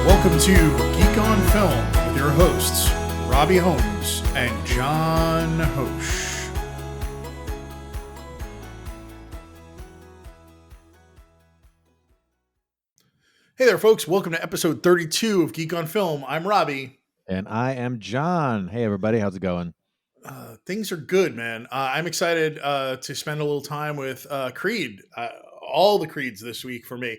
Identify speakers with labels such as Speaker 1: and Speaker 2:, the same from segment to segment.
Speaker 1: Welcome to Geek on Film with your hosts, Robbie Holmes and John Hosch. Hey there, folks. Welcome to episode 32 of Geek on Film. I'm Robbie.
Speaker 2: And I am John. Hey, everybody. How's it going?
Speaker 1: Things are good, man. I'm excited to spend a little time with Creed. All the Creeds this week for me.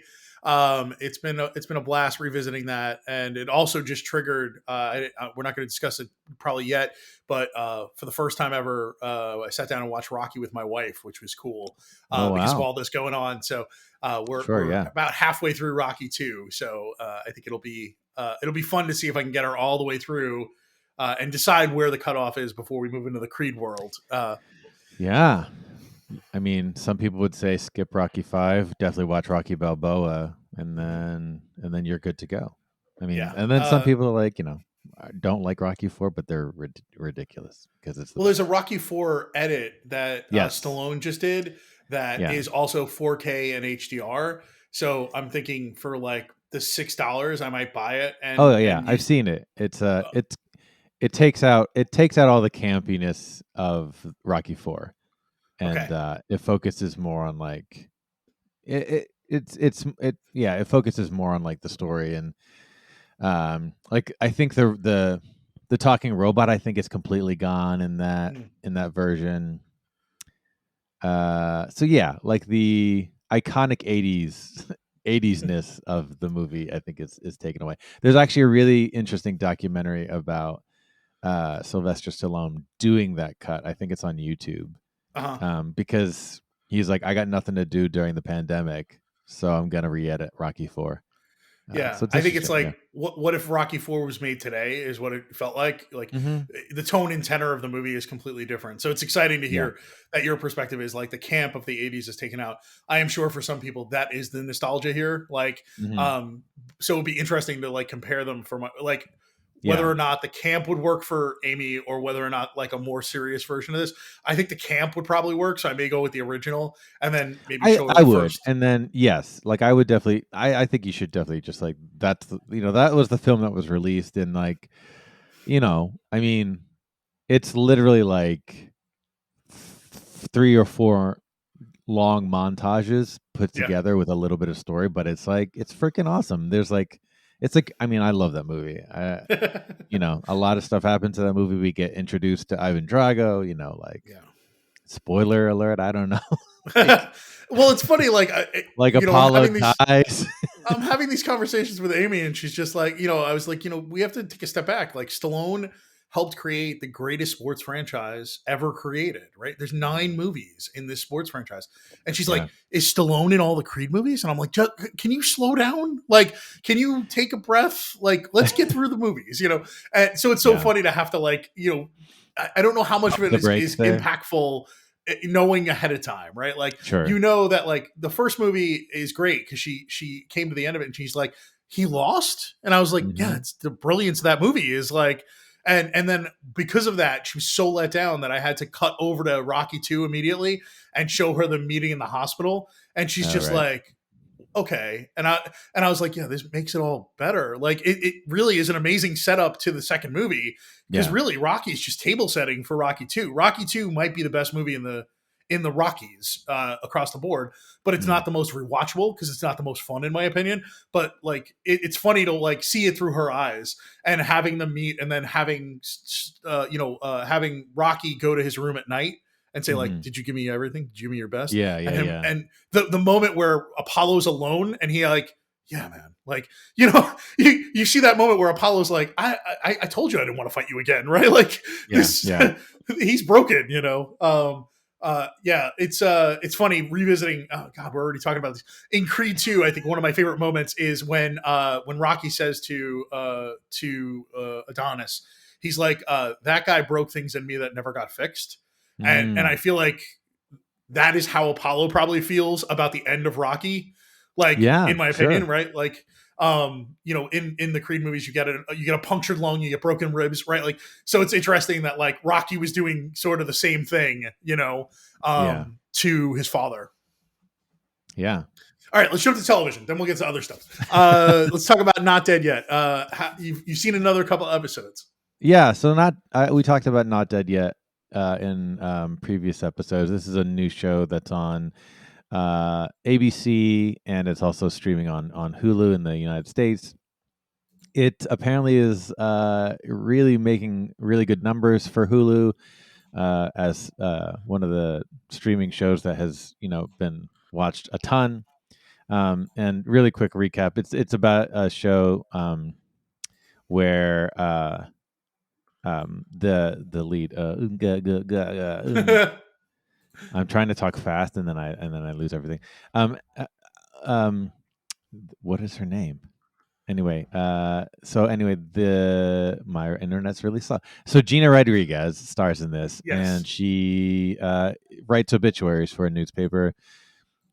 Speaker 1: It's been a blast revisiting that, and it also just triggered. We're not going to discuss it probably yet, but for the first time ever, I sat down and watched Rocky with my wife, which was cool because of all this going on. So we're about halfway through Rocky 2, so I think it'll be fun to see if I can get her all the way through and decide where the cutoff is before we move into the Creed world.
Speaker 2: Yeah. I mean, some people would say skip Rocky 5, definitely watch Rocky Balboa, and then you're good to go. I mean, and then some people are like, don't like Rocky 4, but they're ridiculous because it's
Speaker 1: there's a Rocky 4 edit that Stallone just did that is also 4K and HDR. So I'm thinking for like the $6, I might buy it. And
Speaker 2: I've seen it. It takes out all the campiness of Rocky 4. And it focuses more on like it focuses more on like the story and like I think the talking robot I think is completely gone in that version. Like the iconic 80s-ness of the movie I think is taken away. There's actually a really interesting documentary about Sylvester Stallone doing that cut. I think it's on YouTube. Because he's like, I got nothing to do during the pandemic, so I'm gonna re-edit Rocky 4.
Speaker 1: So I think it's like, what if Rocky 4 was made today? Is what it felt like. Like the tone and tenor of the movie is completely different. So it's exciting to hear that your perspective is like the camp of the 80s is taken out. I am sure for some people that is the nostalgia here. Like, so it'd be interesting to like compare them for whether or not the camp would work for Amy or whether or not like a more serious version of this. I think the camp would probably work. So I may go with the original and then maybe show it first.
Speaker 2: And then, like I would definitely, I think you should definitely just like, that's, that was the film that was released in like, I mean, it's literally like 3 or 4 long montages put together with a little bit of story, but it's like, it's freaking awesome. There's like, I mean, I love that movie. A lot of stuff happens to that movie. We get introduced to Ivan Drago, spoiler alert. I don't know.
Speaker 1: Well, it's funny. Like
Speaker 2: Apollo dies.
Speaker 1: I'm having these conversations with Amy and she's just like, I was like, we have to take a step back. Like Stallone helped create the greatest sports franchise ever created, right? There's 9 movies in this sports franchise. And she's like, is Stallone in all the Creed movies? And I'm like, can you slow down? Like, can you take a breath? Like, let's get through the movies, And so it's so funny to have to like, I don't know how much of it is impactful knowing ahead of time, right? Like, that like the first movie is great because she came to the end of it and she's like, he lost? And I was like, it's the brilliance of that movie is like, And then because of that, she was so let down that I had to cut over to Rocky 2 immediately and show her the meeting in the hospital. And she's like, okay. And I was like, this makes it all better. Like it really is an amazing setup to the second movie because really Rocky's just table setting for Rocky 2. Rocky 2 might be the best movie in the Rockies across the board, but it's not the most rewatchable because it's not the most fun in my opinion. But like, it's funny to like see it through her eyes and having them meet and then having, having Rocky go to his room at night and say like, did you give me everything? Did you give me your best? And the moment where Apollo's alone and he like, yeah, man. Like, you see that moment where Apollo's like, I told you I didn't want to fight you again. Right. Like he's broken, it's funny revisiting. Oh God, we're already talking about this in Creed 2. I think one of my favorite moments is when Rocky says to Adonis, he's like, that guy broke things in me that never got fixed. And I feel like that is how Apollo probably feels about the end of Rocky. Like, in my opinion, right? Like, in the Creed movies, you get a punctured lung, you get broken ribs, right? Like, so it's interesting that like Rocky was doing sort of the same thing, to his father.
Speaker 2: Yeah.
Speaker 1: All right, let's jump to television. Then we'll get to other stuff. Let's talk about Not Dead Yet. You've seen another couple episodes.
Speaker 2: Yeah, so not we talked about Not Dead Yet in previous episodes. This is a new show that's on ABC, and it's also streaming on Hulu in the United States. It apparently is really making really good numbers for Hulu as one of the streaming shows that has been watched a ton. And really quick recap: it's about a show where the lead I'm trying to talk fast and then I lose everything. Uh, um, what is her name? Anyway, the my internet's really slow. So Gina Rodriguez stars in this,
Speaker 1: Yes.
Speaker 2: and she writes obituaries for a newspaper,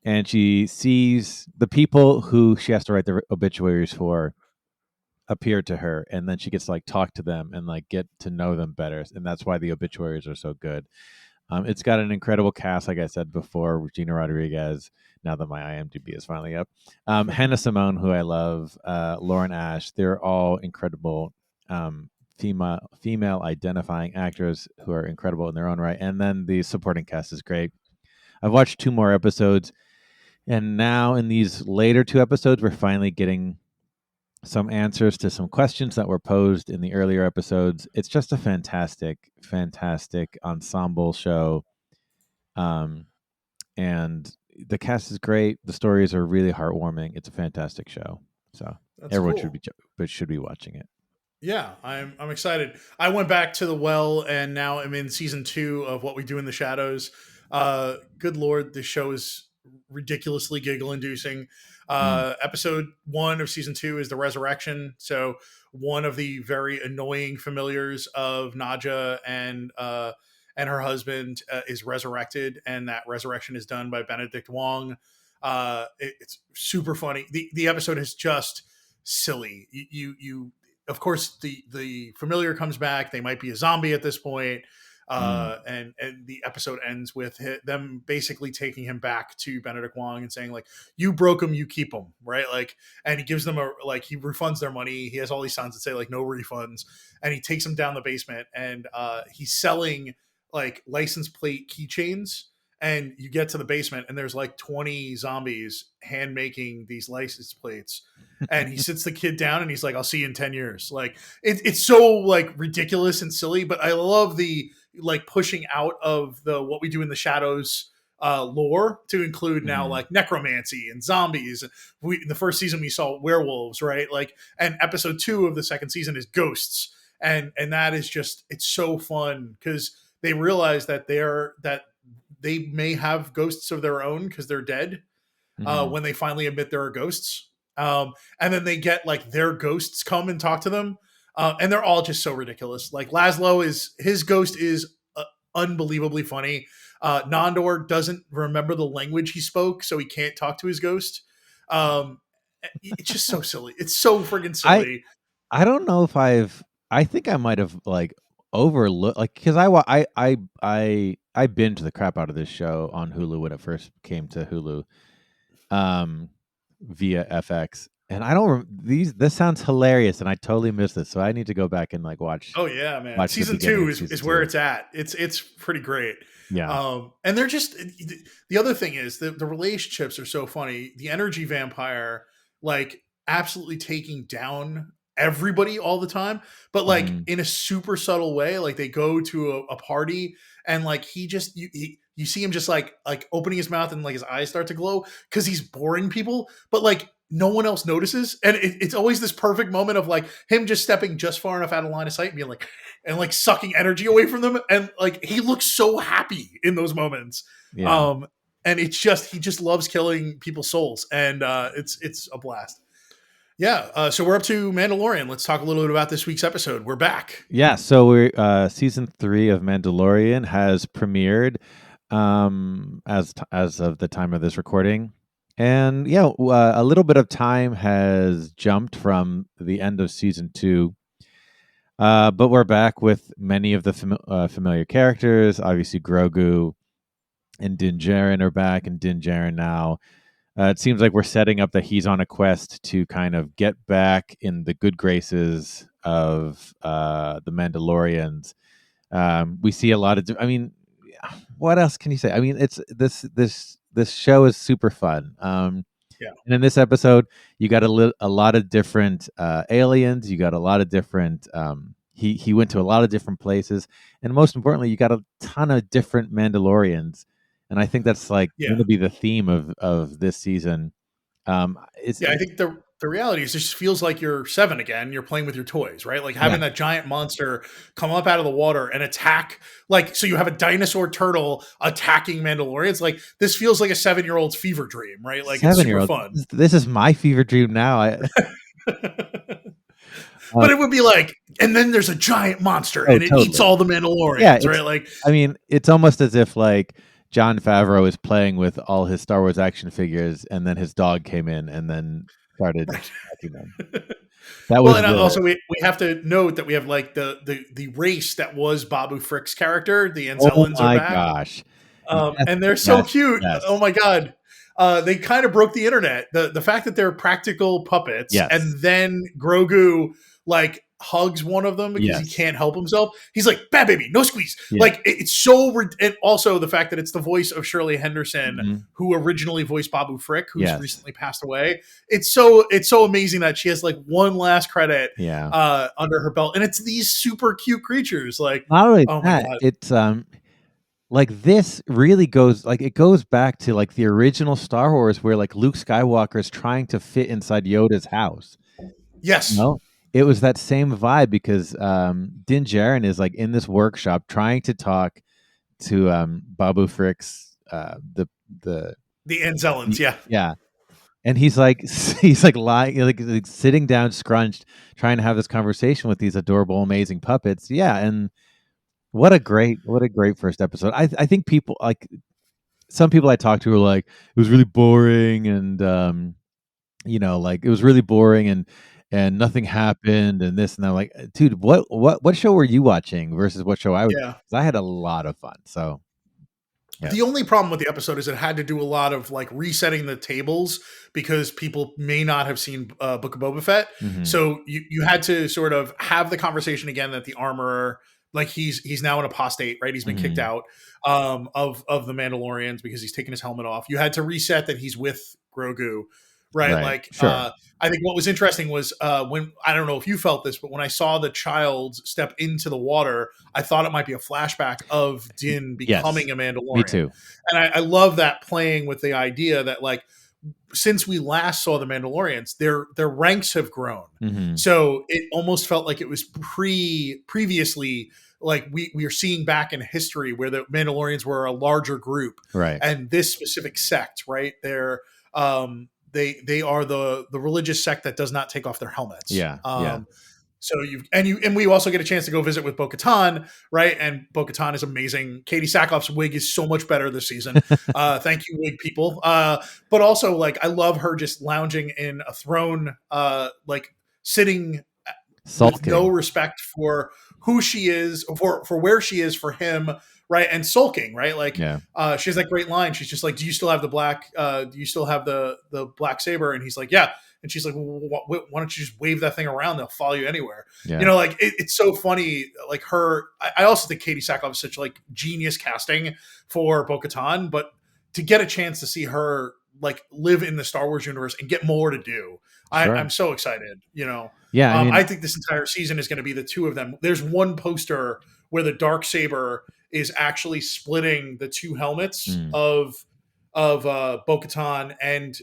Speaker 2: and she sees the people who she has to write the obituaries for appear to her, and then she gets to like talk to them and like get to know them better, and that's why the obituaries are so good. It's got an incredible cast, like I said before, Regina Rodriguez. Now that my IMDb is finally up, Hannah Simone, who I love, Lauren Ash. They're all incredible female identifying actors who are incredible in their own right. And then the supporting cast is great. I've watched 2 more episodes, and now in these later 2 episodes, we're finally getting some answers to some questions that were posed in the earlier episodes. It's just a fantastic ensemble show. And the cast is great. The stories are really heartwarming. It's a fantastic show. So
Speaker 1: That's
Speaker 2: everyone
Speaker 1: cool.
Speaker 2: should be watching it.
Speaker 1: Yeah, I'm excited. I went back to the well, and now I'm in season 2 of What We Do in the Shadows. Good Lord, this show is ridiculously giggle-inducing. Episode 1 of season 2 is the resurrection. So one of the very annoying familiars of Nadja and her husband is resurrected, and that resurrection is done by Benedict Wong. It's super funny. The episode is just silly. You of course the familiar comes back. They might be a zombie at this point. And the episode ends with them basically taking him back to Benedict Wong and saying like, you broke him, you keep him, right? Like, and he gives them he refunds their money. He has all these signs that say like no refunds, and he takes them down the basement, and he's selling like license plate keychains. And you get to the basement, and there's like 20 zombies hand making these license plates. And he sits the kid down, and he's like, "I'll see you in 10 years." Like it's so like ridiculous and silly, but I love the like pushing out of the What We Do in the Shadows lore to include now like necromancy and zombies. The first season we saw werewolves, right? Like, and episode 2 of the second season is ghosts, and that is just, it's so fun because they realize that they may have ghosts of their own because they're dead when they finally admit there are ghosts. And then they get like their ghosts come and talk to them. And they're all just so ridiculous. Like Laszlo, his ghost is unbelievably funny. Nandor doesn't remember the language he spoke, so he can't talk to his ghost. It's just so silly. It's so friggin' silly.
Speaker 2: I don't know if I think I might have like overlooked, like, because I binged the crap out of this show on Hulu when it first came to Hulu via FX, and I don't this sounds hilarious, and I totally missed this, so I need to go back and like watch.
Speaker 1: Oh yeah, man! Season 2 is where it's at. It's pretty great.
Speaker 2: Yeah.
Speaker 1: And they're just, the other thing is the relationships are so funny. The energy vampire like absolutely taking down everybody all the time, but like in a super subtle way. Like they go to a party, and like he just you see him just like opening his mouth, and like his eyes start to glow because he's boring people, but like no one else notices. And it's always this perfect moment of like him just stepping just far enough out of line of sight and being like, and like sucking energy away from them, and like he looks so happy in those moments. And it's just, he just loves killing people's souls, and it's a blast. Yeah, so we're up to Mandalorian. Let's talk a little bit about this week's episode. We're back.
Speaker 2: Yeah, so we're season 3 of Mandalorian has premiered as of the time of this recording, and yeah, a little bit of time has jumped from the end of season 2, but we're back with many of the familiar characters. Obviously, Grogu and Din Djarin are back, and Din Djarin now It seems like we're setting up that he's on a quest to kind of get back in the good graces of the Mandalorians. We see a lot of. I mean, what else can you say? I mean, it's this show is super fun.
Speaker 1: Yeah.
Speaker 2: And in this episode, you got a lot of different aliens. You got a lot of different. He went to a lot of different places, and most importantly, you got a ton of different Mandalorians. And I think that's like
Speaker 1: Yeah.
Speaker 2: going to be the theme of this season.
Speaker 1: Yeah, I think the reality is it just feels like you're 7 again. You're playing with your toys, right? Like
Speaker 2: Yeah,
Speaker 1: having that giant monster come up out of the water and attack. Like, so you have a dinosaur turtle attacking Mandalorians. Like, this feels like a 7-year-old's fever dream, right? Like, it's super
Speaker 2: 7-year-old.
Speaker 1: fun.
Speaker 2: This is my fever dream now.
Speaker 1: But it would be like, and then there's a giant monster
Speaker 2: Oh,
Speaker 1: and it eats
Speaker 2: totally.
Speaker 1: all the
Speaker 2: Yeah,
Speaker 1: Mandalorians, right? Like,
Speaker 2: I mean, it's almost as if like John Favreau is playing with all his Star Wars action figures, and then his dog came in and then started
Speaker 1: right.
Speaker 2: attacking them. That
Speaker 1: Well,
Speaker 2: was
Speaker 1: and
Speaker 2: the
Speaker 1: also we have to note that we have like the race that was Babu Frick's character. The
Speaker 2: oh
Speaker 1: Anzellans are
Speaker 2: my
Speaker 1: back.
Speaker 2: gosh, yes,
Speaker 1: And they're so
Speaker 2: yes,
Speaker 1: cute. Oh
Speaker 2: yes,
Speaker 1: my god. They kind of broke the internet. The fact that they're practical puppets,
Speaker 2: yes,
Speaker 1: and then Grogu like hugs one of them because he
Speaker 2: yes,
Speaker 1: can't help himself. He's like, "Bad baby, no squeeze."
Speaker 2: yeah.
Speaker 1: Like it's so. And also the fact that it's the voice of Shirley Henderson
Speaker 2: Mhm.
Speaker 1: who originally voiced Babu Frick, who's
Speaker 2: Yes,
Speaker 1: recently passed away. It's so amazing that she has like one last credit
Speaker 2: yeah.
Speaker 1: under her belt, and it's these super cute creatures. Like,
Speaker 2: Not only
Speaker 1: oh my
Speaker 2: that,
Speaker 1: god,
Speaker 2: it's like this really goes like it goes back to like the original Star Wars where like Luke Skywalker is trying to fit inside Yoda's house.
Speaker 1: yes,
Speaker 2: No, it was that same vibe because Din Djarin is like in this workshop trying to talk to Babu Frick's the
Speaker 1: the Anzellans, yeah.
Speaker 2: yeah, and he's like he's like lying like sitting down scrunched trying to have this conversation with these adorable amazing puppets. Yeah, and what a great first episode. I think people like some people I talked to are like it was really boring and like it was really boring and nothing happened and this and that. Like, dude, what show were you watching versus what show I was?
Speaker 1: Yeah.
Speaker 2: 'Cause I had a lot of fun. So yeah.
Speaker 1: The only problem with the episode is it had to do a lot of like resetting the tables because people may not have seen Book of Boba Fett.
Speaker 2: Hmm.
Speaker 1: So you had to sort of have the conversation again that the armorer, like he's now an apostate, right? He's been kicked
Speaker 2: Hmm.
Speaker 1: out of the Mandalorians because he's taken his helmet off. You had to reset that he's with Grogu, right?
Speaker 2: Right.
Speaker 1: Like
Speaker 2: Sure.
Speaker 1: I think what was interesting was when I don't know if you felt this, but when I saw the child step into the water, I thought it might be a flashback of Din
Speaker 2: Yes.
Speaker 1: becoming a
Speaker 2: Me
Speaker 1: Mandalorian.
Speaker 2: too.
Speaker 1: And I love that playing with the idea that like since we last saw the Mandalorians, their ranks have grown.
Speaker 2: Hmm.
Speaker 1: So it almost felt like it was previously like we are seeing back in history where the Mandalorians were a larger group,
Speaker 2: Right.
Speaker 1: and this specific sect, right? They are the religious sect that does not take off their helmets.
Speaker 2: Yeah. Yeah.
Speaker 1: So and we also get a chance to go visit with Bo-Katan, right? And Bo-Katan is amazing. Katie Sackhoff's wig is so much better this season. Thank you, wig people. But also, like, I love her just lounging in a throne, like sitting with no
Speaker 2: Sulking.
Speaker 1: respect for who she is, for where she is for him, right? And sulking, right? Like,
Speaker 2: Yeah.
Speaker 1: she has that great line. She's just like, "Do you still have the black? Do you still have the black saber?" And he's like, "Yeah." And she's like, well, why don't you just wave that thing around? They'll follow you anywhere.
Speaker 2: Yeah.
Speaker 1: Like it's so funny. Like her, I also think Katie Sackhoff is such like genius casting for Bo-Katan, but to get a chance to see her like live in the Star Wars universe and get more to do,
Speaker 2: Sure.
Speaker 1: I'm so excited.
Speaker 2: Yeah. I mean,
Speaker 1: I think this entire season is going to be the two of them. There's one poster where the dark saber is actually splitting the two helmets
Speaker 2: mm,
Speaker 1: of Bo-Katan and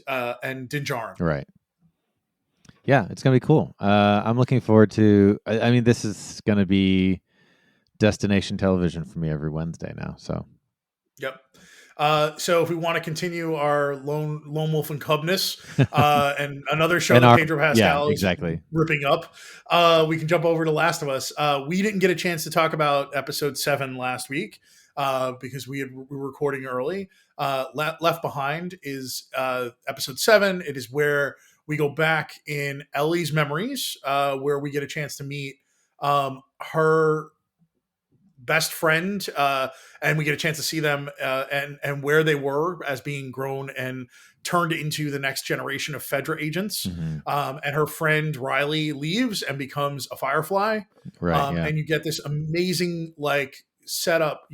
Speaker 1: Din Djarin.
Speaker 2: right. Yeah, it's gonna be cool. I'm looking forward to. I mean, this is gonna be destination television for me every Wednesday now. So
Speaker 1: Yep. So if we want to continue our lone wolf and cubness, and another show
Speaker 2: and
Speaker 1: that
Speaker 2: our
Speaker 1: Pedro
Speaker 2: yeah,
Speaker 1: Pascal is
Speaker 2: exactly.
Speaker 1: ripping up, we can jump over to Last of Us. We didn't get a chance to talk about episode 7 last week because we were recording early. Left Behind is episode 7. It is where we go back in Ellie's memories, where we get a chance to meet her best friend, and we get a chance to see them and where they were as being grown and turned into the next generation of Fedra agents.
Speaker 2: Hmm.
Speaker 1: And her friend Riley leaves and becomes a Firefly,
Speaker 2: Right. Yeah.
Speaker 1: and you get this amazing like setup.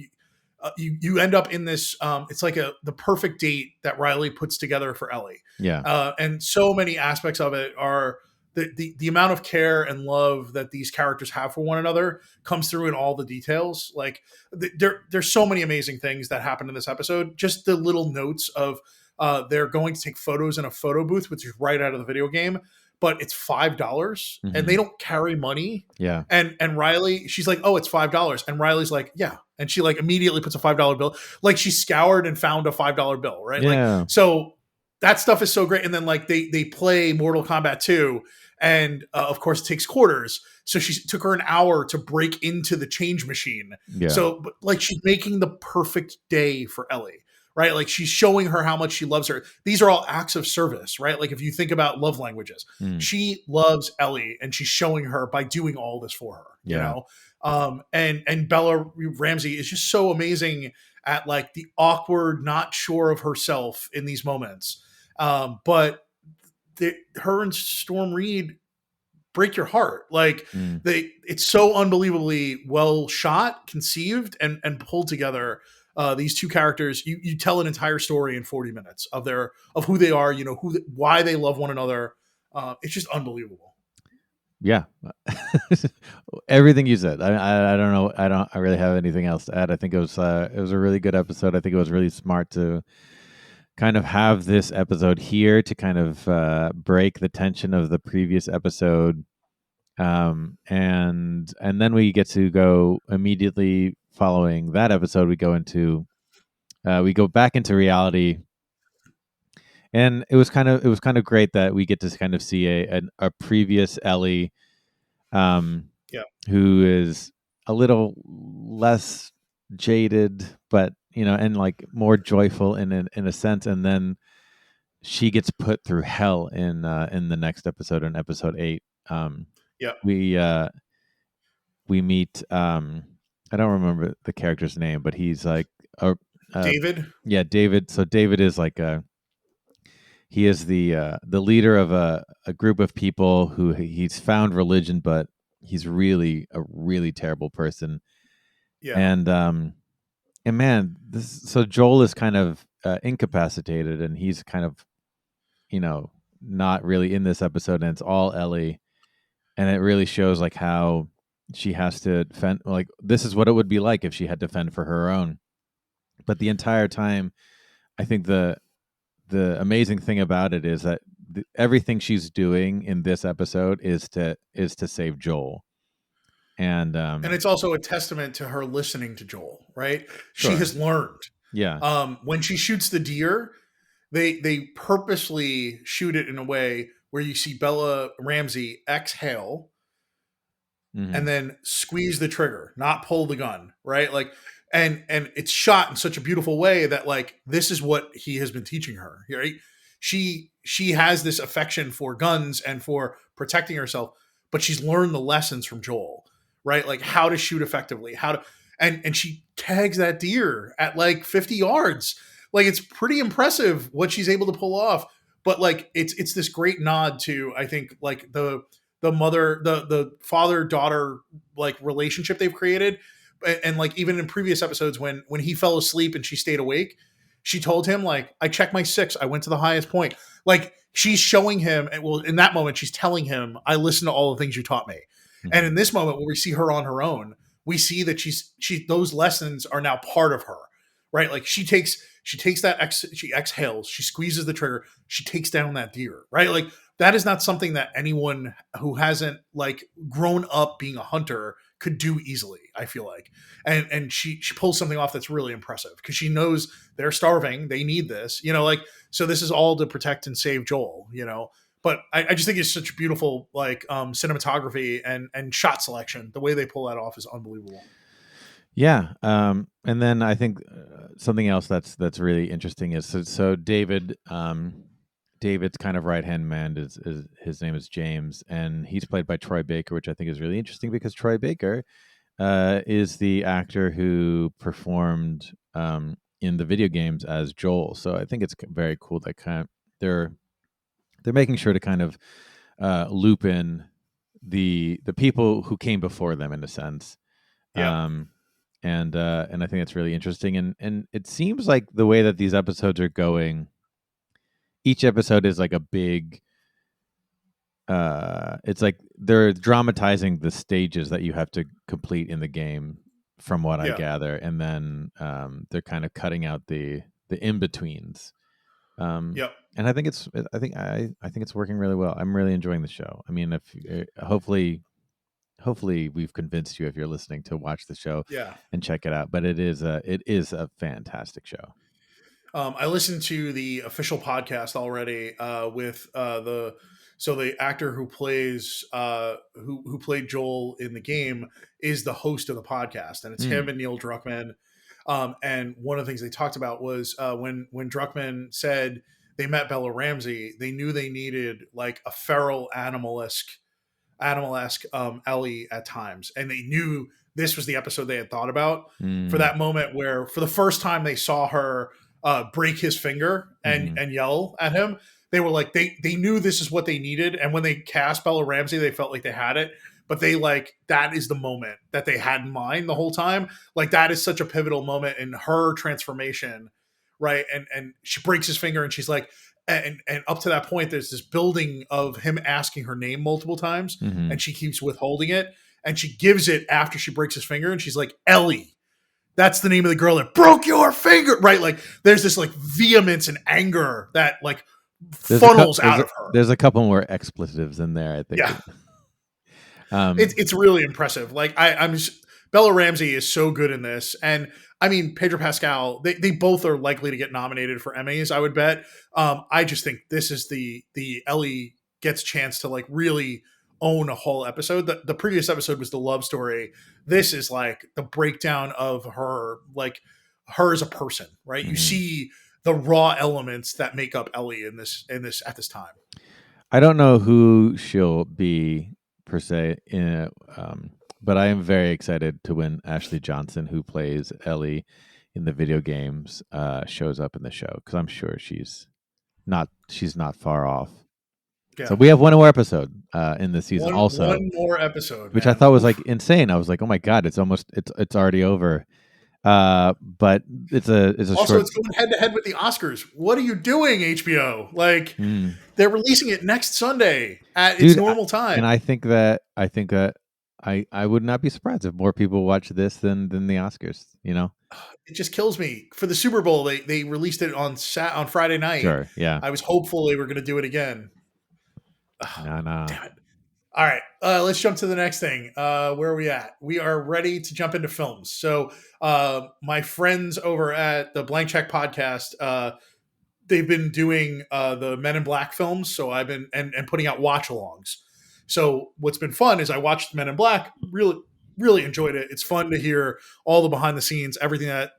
Speaker 1: You end up in this. It's like the perfect date that Riley puts together for Ellie,
Speaker 2: Yeah.
Speaker 1: and so many aspects of it are the amount of care and love that these characters have for one another comes through in all the details. Like there's so many amazing things that happen in this episode. Just the little notes of they're going to take photos in a photo booth, which is right out of the video game, but it's $5 and
Speaker 2: Hmm.
Speaker 1: they don't carry money.
Speaker 2: Yeah.
Speaker 1: And Riley, she's like, "Oh, it's $5," and Riley's like, "Yeah," and she like immediately puts a $5 bill. Like she scoured and found a $5 bill, right? Like
Speaker 2: Yeah.
Speaker 1: so that stuff is so great. And then like they play Mortal Kombat 2, and of course it takes quarters. So she took her an hour to break into the change machine.
Speaker 2: Yeah.
Speaker 1: So but, like she's making the perfect day for Ellie, right? Like she's showing her how much she loves her. These are all acts of service, right? Like if you think about love languages,
Speaker 2: Mm.
Speaker 1: she loves Ellie and she's showing her by doing all this for her, you
Speaker 2: Yeah.
Speaker 1: know? And Bella Ramsey is just so amazing at like the awkward, not sure of herself in these moments. But her and Storm Reed break your heart. Like
Speaker 2: Mm.
Speaker 1: it's so unbelievably well shot, conceived, and pulled together. These two characters, you tell an entire story in 40 minutes of who they are, you know, why they love one another. It's just unbelievable.
Speaker 2: Yeah. Everything you said. I don't know. I really have anything else to add. I think it was a really good episode. I think it was really smart to kind of have this episode here to kind of break the tension of the previous episode. And then we get to go immediately following that episode. We go back into reality, and it was kind of great that we get to kind of see a previous Ellie,
Speaker 1: Yeah.
Speaker 2: who is a little less jaded, but and like more joyful in a sense, and then she gets put through hell in the next episode, in episode 8.
Speaker 1: Yeah.
Speaker 2: We meet, I don't remember the character's name, but he's like
Speaker 1: David.
Speaker 2: yeah, David. So David is like he is the leader of a group of people who he's found religion, but he's really a really terrible person.
Speaker 1: Yeah.
Speaker 2: And man, so Joel is kind of incapacitated, and he's kind of not really in this episode, and it's all Ellie, and it really shows like how she has to fend. Like this is what it would be like if she had to fend for her own. But the entire time, I think the amazing thing about it is that everything she's doing in this episode is to save Joel. And
Speaker 1: it's also a testament to her listening to Joel, right? She
Speaker 2: Sure.
Speaker 1: has learned.
Speaker 2: Yeah.
Speaker 1: When she shoots the deer, they purposely shoot it in a way where you see Bella Ramsey exhale
Speaker 2: Mhm.
Speaker 1: and then squeeze the trigger, not pull the gun, right? Like, and it's shot in such a beautiful way that like this is what he has been teaching her, right? She has this affection for guns and for protecting herself, but she's learned the lessons from Joel, right? Like how to shoot effectively, how to, and she tags that deer at like 50 yards. Like it's pretty impressive what she's able to pull off. But like it's this great nod to, I think, like the father daughter like relationship they've created. And like even in previous episodes when he fell asleep and she stayed awake, she told him like, I checked my 6, I went to the highest point. Like she's showing him, and well, in that moment she's telling him, I listened to all the things you taught me.
Speaker 2: Mhm.
Speaker 1: And in this moment where we see her on her own, we see that those lessons are now part of her, right? Like she takes that she exhales, she squeezes the trigger, she takes down that deer, right? Like that is not something that anyone who hasn't like grown up being a hunter could do easily, I feel like. And she pulls something off that's really impressive because she knows they're starving, they need this, like, so this is all to protect and save Joel, but I just think it's such beautiful like cinematography and shot selection. The way they pull that off is unbelievable.
Speaker 2: Yeah. And then I think something else that's really interesting is so David, David's kind of right hand man is his name is James, and he's played by Troy Baker, which I think is really interesting because Troy Baker is the actor who performed in the video games as Joel. So I think it's very cool that they're making sure to kind of loop in the people who came before them in a sense.
Speaker 1: Yep.
Speaker 2: Um, and I think it's really interesting. And it seems like the way that these episodes are going, each episode is like a big. It's like they're dramatizing the stages that you have to complete in the game, from what I
Speaker 1: Yeah.
Speaker 2: gather, and then they're kind of cutting out the in betweens.
Speaker 1: Yep.
Speaker 2: And I think it's working really well. I'm really enjoying the show. I mean, if hopefully we've convinced you, if you're listening, to watch the show
Speaker 1: Yeah.
Speaker 2: and check it out. But it is a fantastic show.
Speaker 1: I listened to the official podcast already with the actor who plays who played Joel in the game is the host of the podcast, and it's him and Neil Druckmann. And one of the things they talked about was when Druckmann said they met Bella Ramsey, they knew they needed like a feral animal-esque Ellie at times, and they knew this was the episode they had thought about for
Speaker 2: Mm.
Speaker 1: that moment where, for the first time, they saw her break his finger and yell at him. They were like, they knew this is what they needed, and when they cast Bella Ramsey, they felt like they had it. But they that is the moment that they had in mind the whole time. Like, that is such a pivotal moment in her transformation, right? And she breaks his finger, and she's like, and up to that point, there's this building of him asking her name multiple times,
Speaker 2: Mm-hmm.
Speaker 1: and she keeps withholding it, and she gives it after she breaks his finger, and she's like, Ellie. That's the name of the girl that broke your finger, right? Like, there's this like vehemence and anger that like funnels out of her.
Speaker 2: There's a couple more expletives in there, I think.
Speaker 1: Yeah, it's really impressive. Like, I'm just, Bella Ramsey is so good in this, and I mean Pedro Pascal. They both are likely to get nominated for Emmys, I would bet. I just think this is the Ellie gets a chance to like really own a whole episode. The previous episode was the love story. This is like the breakdown of her, like her as a person, right? You see the raw elements that make up Ellie in this at this time.
Speaker 2: I don't know who she'll be per se, but I am very excited to when Ashley Johnson, who plays Ellie in the video games, shows up in the show, because I'm sure she's not far off.
Speaker 1: Yeah.
Speaker 2: So we have one more episode in the season, also
Speaker 1: one more episode,
Speaker 2: which
Speaker 1: man.
Speaker 2: I thought was like insane. I was like, oh my god, it's already over. But it's also
Speaker 1: short... it's going head to head with the Oscars. What are you doing, HBO? Like, they're releasing it next Sunday at its normal time.
Speaker 2: And I think that I would not be surprised if more people watch this than the Oscars. You know,
Speaker 1: it just kills me. For the Super Bowl, they released it on Friday night.
Speaker 2: Sure, yeah.
Speaker 1: I was hopeful they were going to do it again.
Speaker 2: No.
Speaker 1: Damn it. All right, let's jump to the next thing. Where are we at? We are ready to jump into films. So my friends over at the Blank Check podcast, they've been doing the Men in Black films. So I've been and putting out watch-alongs. So what's been fun is I watched Men in Black, really enjoyed it. It's fun to hear all the behind the scenes, everything that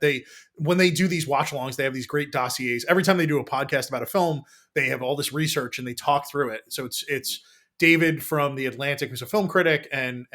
Speaker 1: when they do these watch-alongs, they have these great dossiers. Every time they do a podcast about a film, they have all this research and they talk through it. So it's David from The Atlantic, who's a film critic, and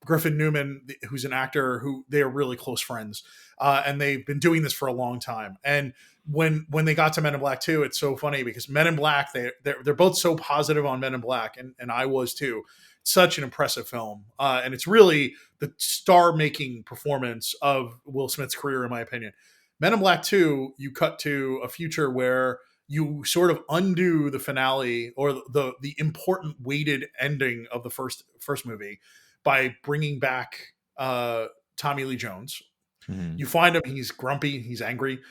Speaker 1: Griffin Newman, who's an actor, who they are really close friends. And they've been doing this for a long time. And when they got to Men in Black 2, it's so funny because Men in Black, they're both so positive on Men in Black, and I was too. Such an impressive film. And it's really the star-making performance of Will Smith's career, in my opinion. Men in Black 2, you cut to a future where you sort of undo the finale or the important weighted ending of the first movie by bringing back Tommy Lee Jones. You find him, he's grumpy, he's angry.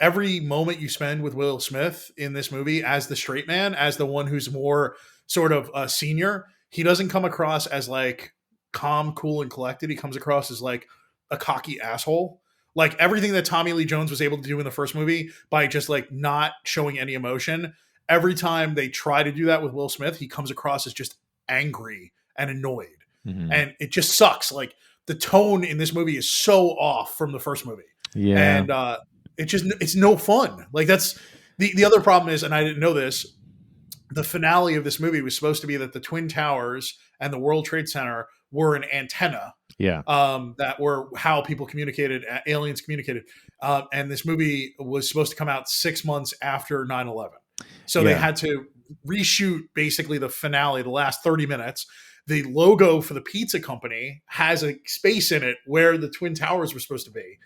Speaker 1: Every moment you spend with Will Smith in this movie as the straight man, as the one who's more sort of senior, he doesn't come across as like calm, cool, and collected. He comes across as like a cocky asshole. Like everything that Tommy Lee Jones was able to do in the first movie by just like not showing any emotion. Every time they try to do that with Will Smith, he comes across as just angry and annoyed. And it just sucks. Like the tone in this movie is so off from the first movie.
Speaker 2: Yeah.
Speaker 1: And it's no fun. Like that's the other problem is, and I didn't know this, the finale of this movie was supposed to be that the Twin Towers and the World Trade Center were an antenna,
Speaker 2: Yeah.
Speaker 1: that were how people communicated, aliens communicated. And this movie was supposed to come out 6 months after 9/11. So they
Speaker 2: Yeah.
Speaker 1: had to reshoot basically the finale, the last 30 minutes. The logo for the pizza company has a space in it where the Twin Towers were supposed to be.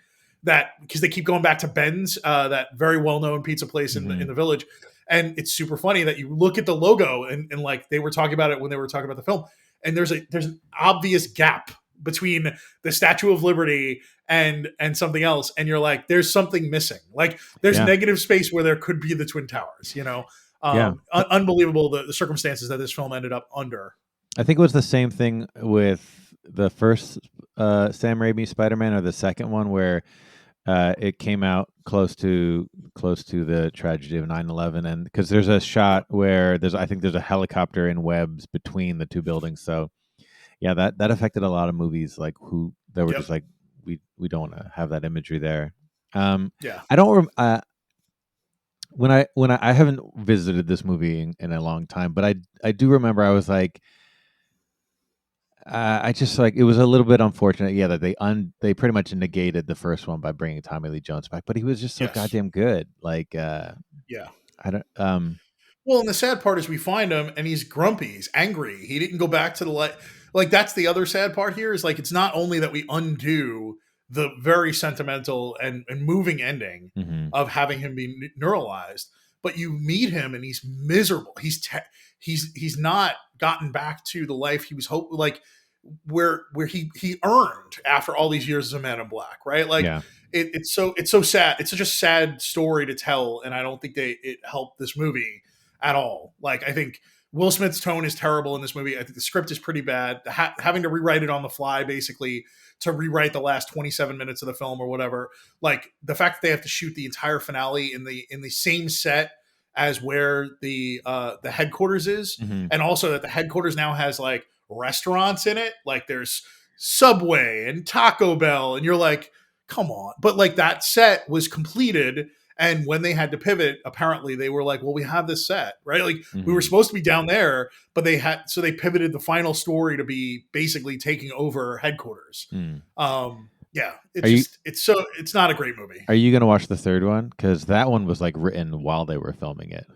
Speaker 1: That because they keep going back to Ben's, that very well-known pizza place in
Speaker 2: Mhm.
Speaker 1: the village. And it's super funny that you look at the logo and like they were talking about it when they were talking about the film. And there's an obvious gap between the Statue of Liberty and something else. And you're like, there's something missing. Like there's
Speaker 2: Yeah.
Speaker 1: negative space where there could be the Twin Towers, you know?
Speaker 2: Yeah.
Speaker 1: Unbelievable the circumstances that this film ended up under.
Speaker 2: I think it was the same thing with the first Sam Raimi Spider-Man or the second one where it came out close to the tragedy of 9/11, and because there's a shot where I think there's a helicopter in webs between the two buildings. So yeah, that affected a lot of movies like who they were
Speaker 1: Yep.
Speaker 2: just like we don't want to have that imagery there.
Speaker 1: Yeah.
Speaker 2: I don't when I haven't visited this movie in a long time, but I do remember I was like I just like it was a little bit unfortunate, yeah, that they pretty much negated the first one by bringing Tommy Lee Jones back, but he was just so
Speaker 1: Yes.
Speaker 2: goddamn good. Like,
Speaker 1: Yeah.
Speaker 2: I don't,
Speaker 1: Well, and the sad part is we find him and he's grumpy, he's angry. He didn't go back to the light. Like that's the other sad part here is like it's not only that we undo the very sentimental and moving ending
Speaker 2: mhm,
Speaker 1: of having him be neuralized, but you meet him and he's miserable. He's not gotten back to the life he was like where he earned after all these years as a Man in Black, right? Like
Speaker 2: yeah,
Speaker 1: it's so sad. It's such a sad story to tell, and I don't think it helped this movie at all. Like I think Will Smith's tone is terrible in this movie. I think the script is pretty bad. Having to rewrite it on the fly, basically to rewrite the last 27 minutes of the film or whatever. Like the fact that they have to shoot the entire finale in the same set as where the headquarters is,
Speaker 2: mhm,
Speaker 1: and also that the headquarters now has like restaurants in it. Like there's Subway and Taco Bell, and you're like, come on. But like that set was completed. And when they had to pivot, apparently they were like, well, we have this set, right? Like we were
Speaker 2: mhm,
Speaker 1: supposed to be down there, but so they pivoted the final story to be basically taking over headquarters.
Speaker 2: mm.
Speaker 1: Yeah,
Speaker 2: Are you
Speaker 1: it's not a great movie.
Speaker 2: are you gonna watch the third one? Because that one was like written while they were filming it.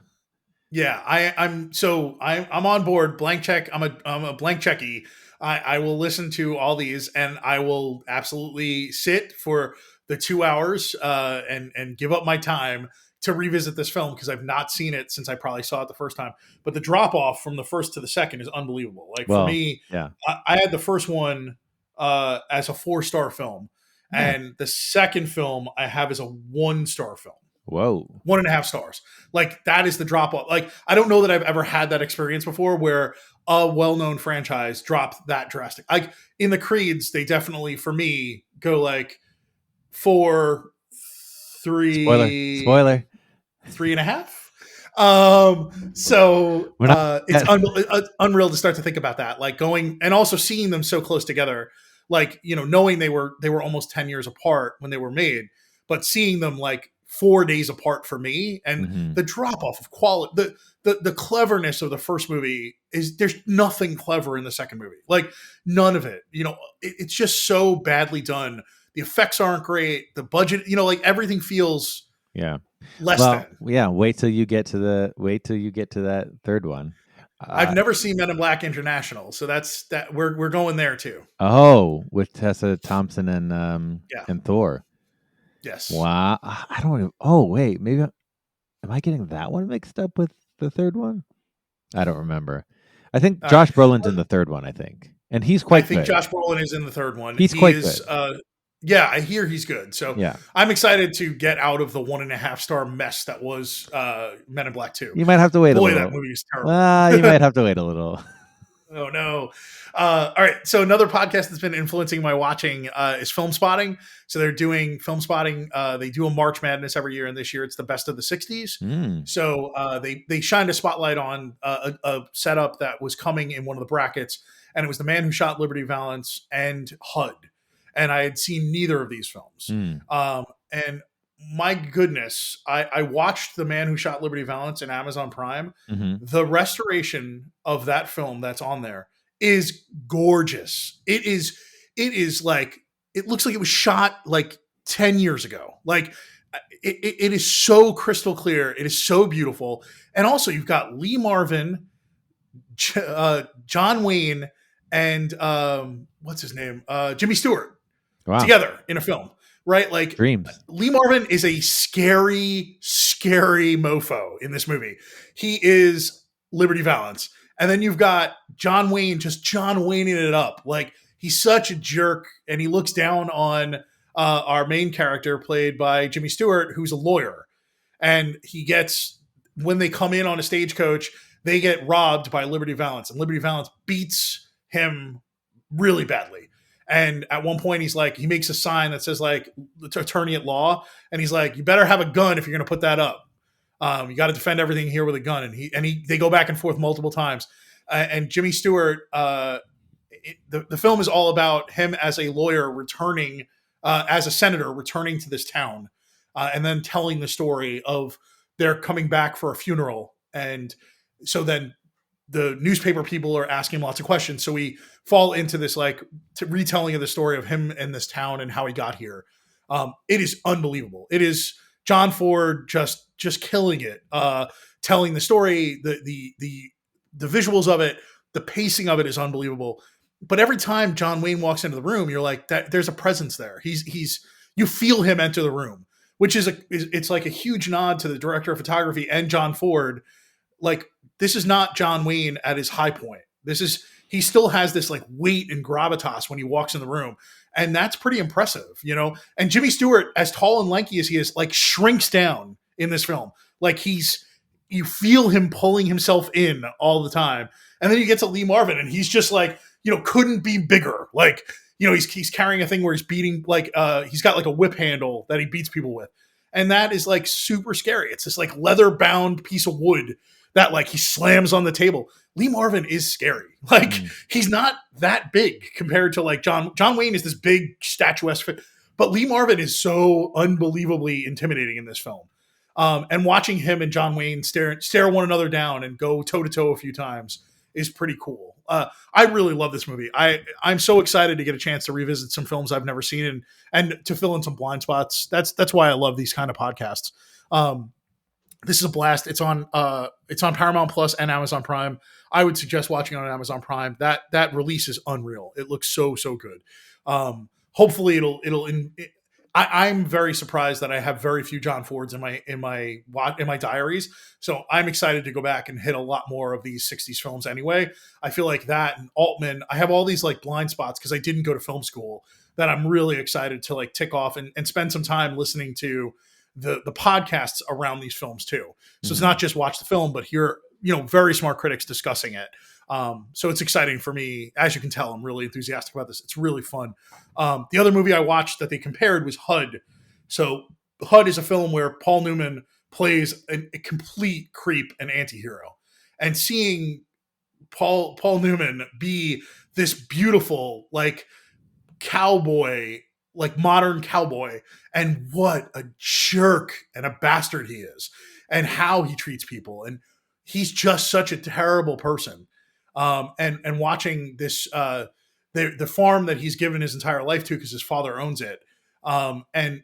Speaker 1: Yeah, I'm on board. Blank check. I'm a blank checky. I will listen to all these, and I will absolutely sit for the 2 hours and give up my time to revisit this film because I've not seen it since I probably saw it the first time. But the drop off from the first to the second is unbelievable. Like for
Speaker 2: Well,
Speaker 1: me,
Speaker 2: yeah,
Speaker 1: I had the first one as a 4-star film,
Speaker 2: nice.
Speaker 1: and the second film I have as a 1-star film.
Speaker 2: Whoa,
Speaker 1: 1.5 stars. Like that is the drop off. Like I don't know that I've ever had that experience before where a well-known franchise dropped that drastic. Like in the Creeds, they definitely for me go like 4,
Speaker 2: spoiler,
Speaker 1: 3,
Speaker 2: spoiler.
Speaker 1: 3.5. So
Speaker 2: We're not.
Speaker 1: it's unreal to start to think about that. Like going and also seeing them so close together. Like knowing they were almost 10 years apart when they were made, but seeing them like 4 days apart for me and
Speaker 2: Mhm.
Speaker 1: the drop off of quality, the cleverness of the first movie is there's nothing clever in the second movie, like none of it. It's just so badly done. The effects aren't great. The budget, like everything feels
Speaker 2: Yeah.
Speaker 1: less
Speaker 2: Well,
Speaker 1: than.
Speaker 2: yeah. Wait till you get to that third one.
Speaker 1: I've
Speaker 2: Uh,
Speaker 1: never seen Men in Black International, so that's that we're going there too.
Speaker 2: with Tessa Thompson
Speaker 1: Yeah.
Speaker 2: and Thor.
Speaker 1: Yes.
Speaker 2: Wow. I don't even, oh wait, maybe am I getting that one mixed up with the third one? I don't remember. I think
Speaker 1: All right.
Speaker 2: Josh Brolin's in the third one, I think. And he's
Speaker 1: I
Speaker 2: quite
Speaker 1: think
Speaker 2: good.
Speaker 1: Josh Brolin is in the third one.
Speaker 2: He's
Speaker 1: He
Speaker 2: quite
Speaker 1: is.
Speaker 2: good.
Speaker 1: Yeah, I hear he's good. So
Speaker 2: Yeah.
Speaker 1: I'm excited to get out of the 1.5-star mess that was Men in Black 2.
Speaker 2: You might have to wait a
Speaker 1: Boy,
Speaker 2: little.
Speaker 1: that movie is terrible.
Speaker 2: Well, you might have to wait a little.
Speaker 1: Oh no. All right. So another podcast that's been influencing my watching is Film Spotting. So they're doing Film Spotting. They do a March Madness every year, and this year it's the best of the 60s.
Speaker 2: Mm.
Speaker 1: So they shined a spotlight on a setup that was coming in one of the brackets, and it was The Man Who Shot Liberty Valance and HUD. And I had seen neither of these films.
Speaker 2: Mm.
Speaker 1: And my goodness, I watched The Man Who Shot Liberty Valance in Amazon Prime.
Speaker 2: Mm-hmm.
Speaker 1: The restoration of that film that's on there is gorgeous. It is like, it looks like it was shot like 10 years ago. Like it is so crystal clear. It is so beautiful. And also you've got Lee Marvin, John Wayne, and what's his name? Jimmy Stewart
Speaker 2: Wow.
Speaker 1: together in a film, right? Like
Speaker 2: Dreams.
Speaker 1: Lee Marvin is a scary, scary mofo in this movie. He is Liberty Valance. And then you've got John Wayne, just John Wayning it up. Like he's such a jerk, and he looks down on our main character played by Jimmy Stewart, who's a lawyer. And he gets, when they come in on a stagecoach, they get robbed by Liberty Valance, and Liberty Valance beats him really badly. And at one point, he's like, he makes a sign that says like attorney at law, and he's like, you better have a gun if you're going to put that up. You got to defend everything here with a gun. And they go back and forth multiple times. And Jimmy Stewart, the film is all about him as a lawyer returning, as a senator returning to this town, and then telling the story of they're coming back for a funeral. And so then the newspaper people are asking him lots of questions. So we fall into this like retelling of the story of him and this town and how he got here. It is unbelievable. It is John Ford just killing it, telling the story, the visuals of it, the pacing of it is unbelievable. But every time John Wayne walks into the room, you're like, that there's a presence there. You feel him enter the room, which it's like a huge nod to the director of photography and John Ford. Like, this is not John Wayne at his high point. He still has this like weight and gravitas when he walks in the room. And that's pretty impressive, you know? And Jimmy Stewart, as tall and lanky as he is, like shrinks down in this film. Like you feel him pulling himself in all the time. And then you get to Lee Marvin and he's just like, couldn't be bigger. Like, he's carrying a thing where he's beating, like, he's got like a whip handle that he beats people with. And that is like super scary. It's this like leather bound piece of wood that like he slams on the table. Lee Marvin is scary. Like he's not that big compared to like John Wayne is this big statuesque, but Lee Marvin is so unbelievably intimidating in this film. And watching him and John Wayne stare one another down and go toe to toe a few times is pretty cool. I really love this movie. I'm so excited to get a chance to revisit some films I've never seen and to fill in some blind spots. That's why I love these kind of podcasts. This is a blast. It's on Paramount Plus and Amazon Prime. I would suggest watching it on Amazon Prime. That release is unreal. It looks so good. Hopefully I'm very surprised that I have very few John Fords in my diaries. So I'm excited to go back and hit a lot more of these 60s films anyway. I feel like that and Altman, I have all these like blind spots because I didn't go to film school that I'm really excited to like tick off and spend some time listening to the podcasts around these films too. So it's not just watch the film, but hear, very smart critics discussing it. So it's exciting for me. As you can tell, I'm really enthusiastic about this. It's really fun. The other movie I watched that they compared was HUD. So HUD is a film where Paul Newman plays a complete creep and anti-hero. And seeing Paul Newman be this beautiful, like cowboy, like modern cowboy, and what a jerk and a bastard he is, and how he treats people. And he's just such a terrible person. And watching this, the farm that he's given his entire life to because his father owns it. And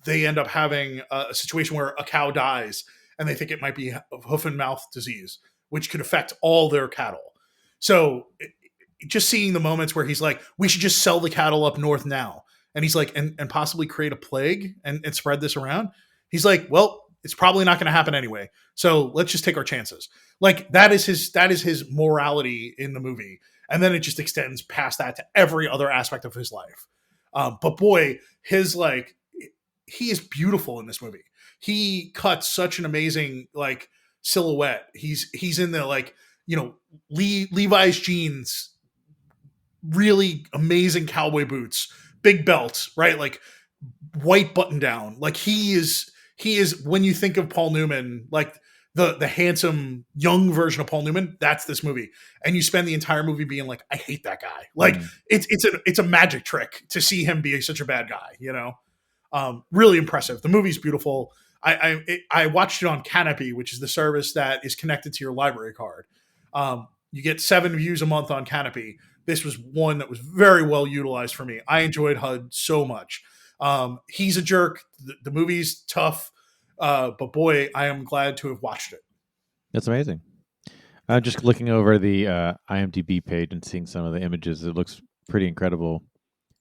Speaker 1: they end up having a situation where a cow dies and they think it might be hoof and mouth disease, which could affect all their cattle. So just seeing the moments where he's like, we should just sell the cattle up north now. And he's like, and possibly create a plague and spread this around. He's like, well, it's probably not going to happen anyway. So let's just take our chances. Like that is his morality in the movie. And then it just extends past that to every other aspect of his life. But boy, he is beautiful in this movie. He cuts such an amazing like silhouette. He's in the like, Levi's jeans, really amazing cowboy boots, big belts, right? Like white button down. Like he is when you think of Paul Newman, like the handsome young version of Paul Newman, that's this movie. And you spend the entire movie being like, I hate that guy. Like it's a magic trick to see him be such a bad guy, Really impressive. The movie's beautiful. I watched it on Canopy, which is the service that is connected to your library card. You get 7 views a month on Canopy. This was one that was very well utilized for me. I enjoyed HUD so much. He's a jerk. The movie's tough, but boy, I am glad to have watched it.
Speaker 2: That's amazing. I'm just looking over the IMDb page and seeing some of the images. It looks pretty incredible.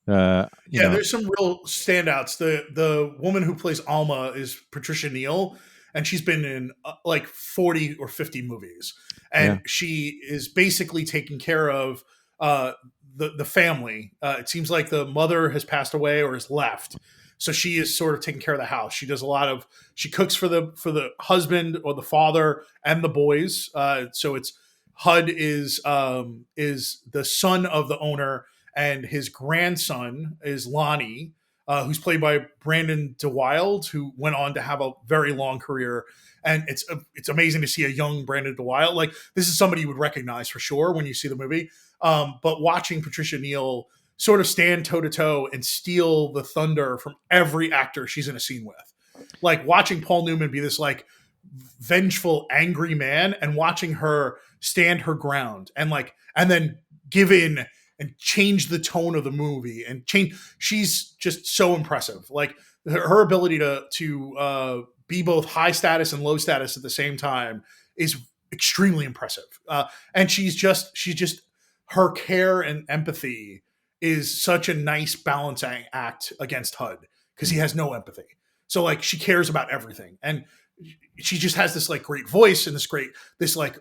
Speaker 2: You
Speaker 1: Yeah,
Speaker 2: know,
Speaker 1: there's some real standouts. The woman who plays Alma is Patricia Neal, and she's been in like 40 or 50 movies,
Speaker 2: yeah,
Speaker 1: and she is basically taking care of uh, the family. It seems like the mother has passed away or has left, so she is sort of taking care of the house. She does a lot of she cooks for the husband or the father and the boys. So it's HUD is the son of the owner, and his grandson is Lonnie, who's played by Brandon DeWild, who went on to have a very long career. And it's amazing to see a young Brandon DeWild. Like, this is somebody you would recognize for sure when you see the movie. But watching Patricia Neal sort of stand toe to toe and steal the thunder from every actor she's in a scene with, like watching Paul Newman be this like vengeful, angry man, and watching her stand her ground and then give in and change the tone of the movie and change. She's just so impressive. Like her ability to be both high status and low status at the same time is extremely impressive. And she's just her care and empathy is such a nice balancing act against HUD because he has no empathy. So like she cares about everything, and she just has this like great voice and this like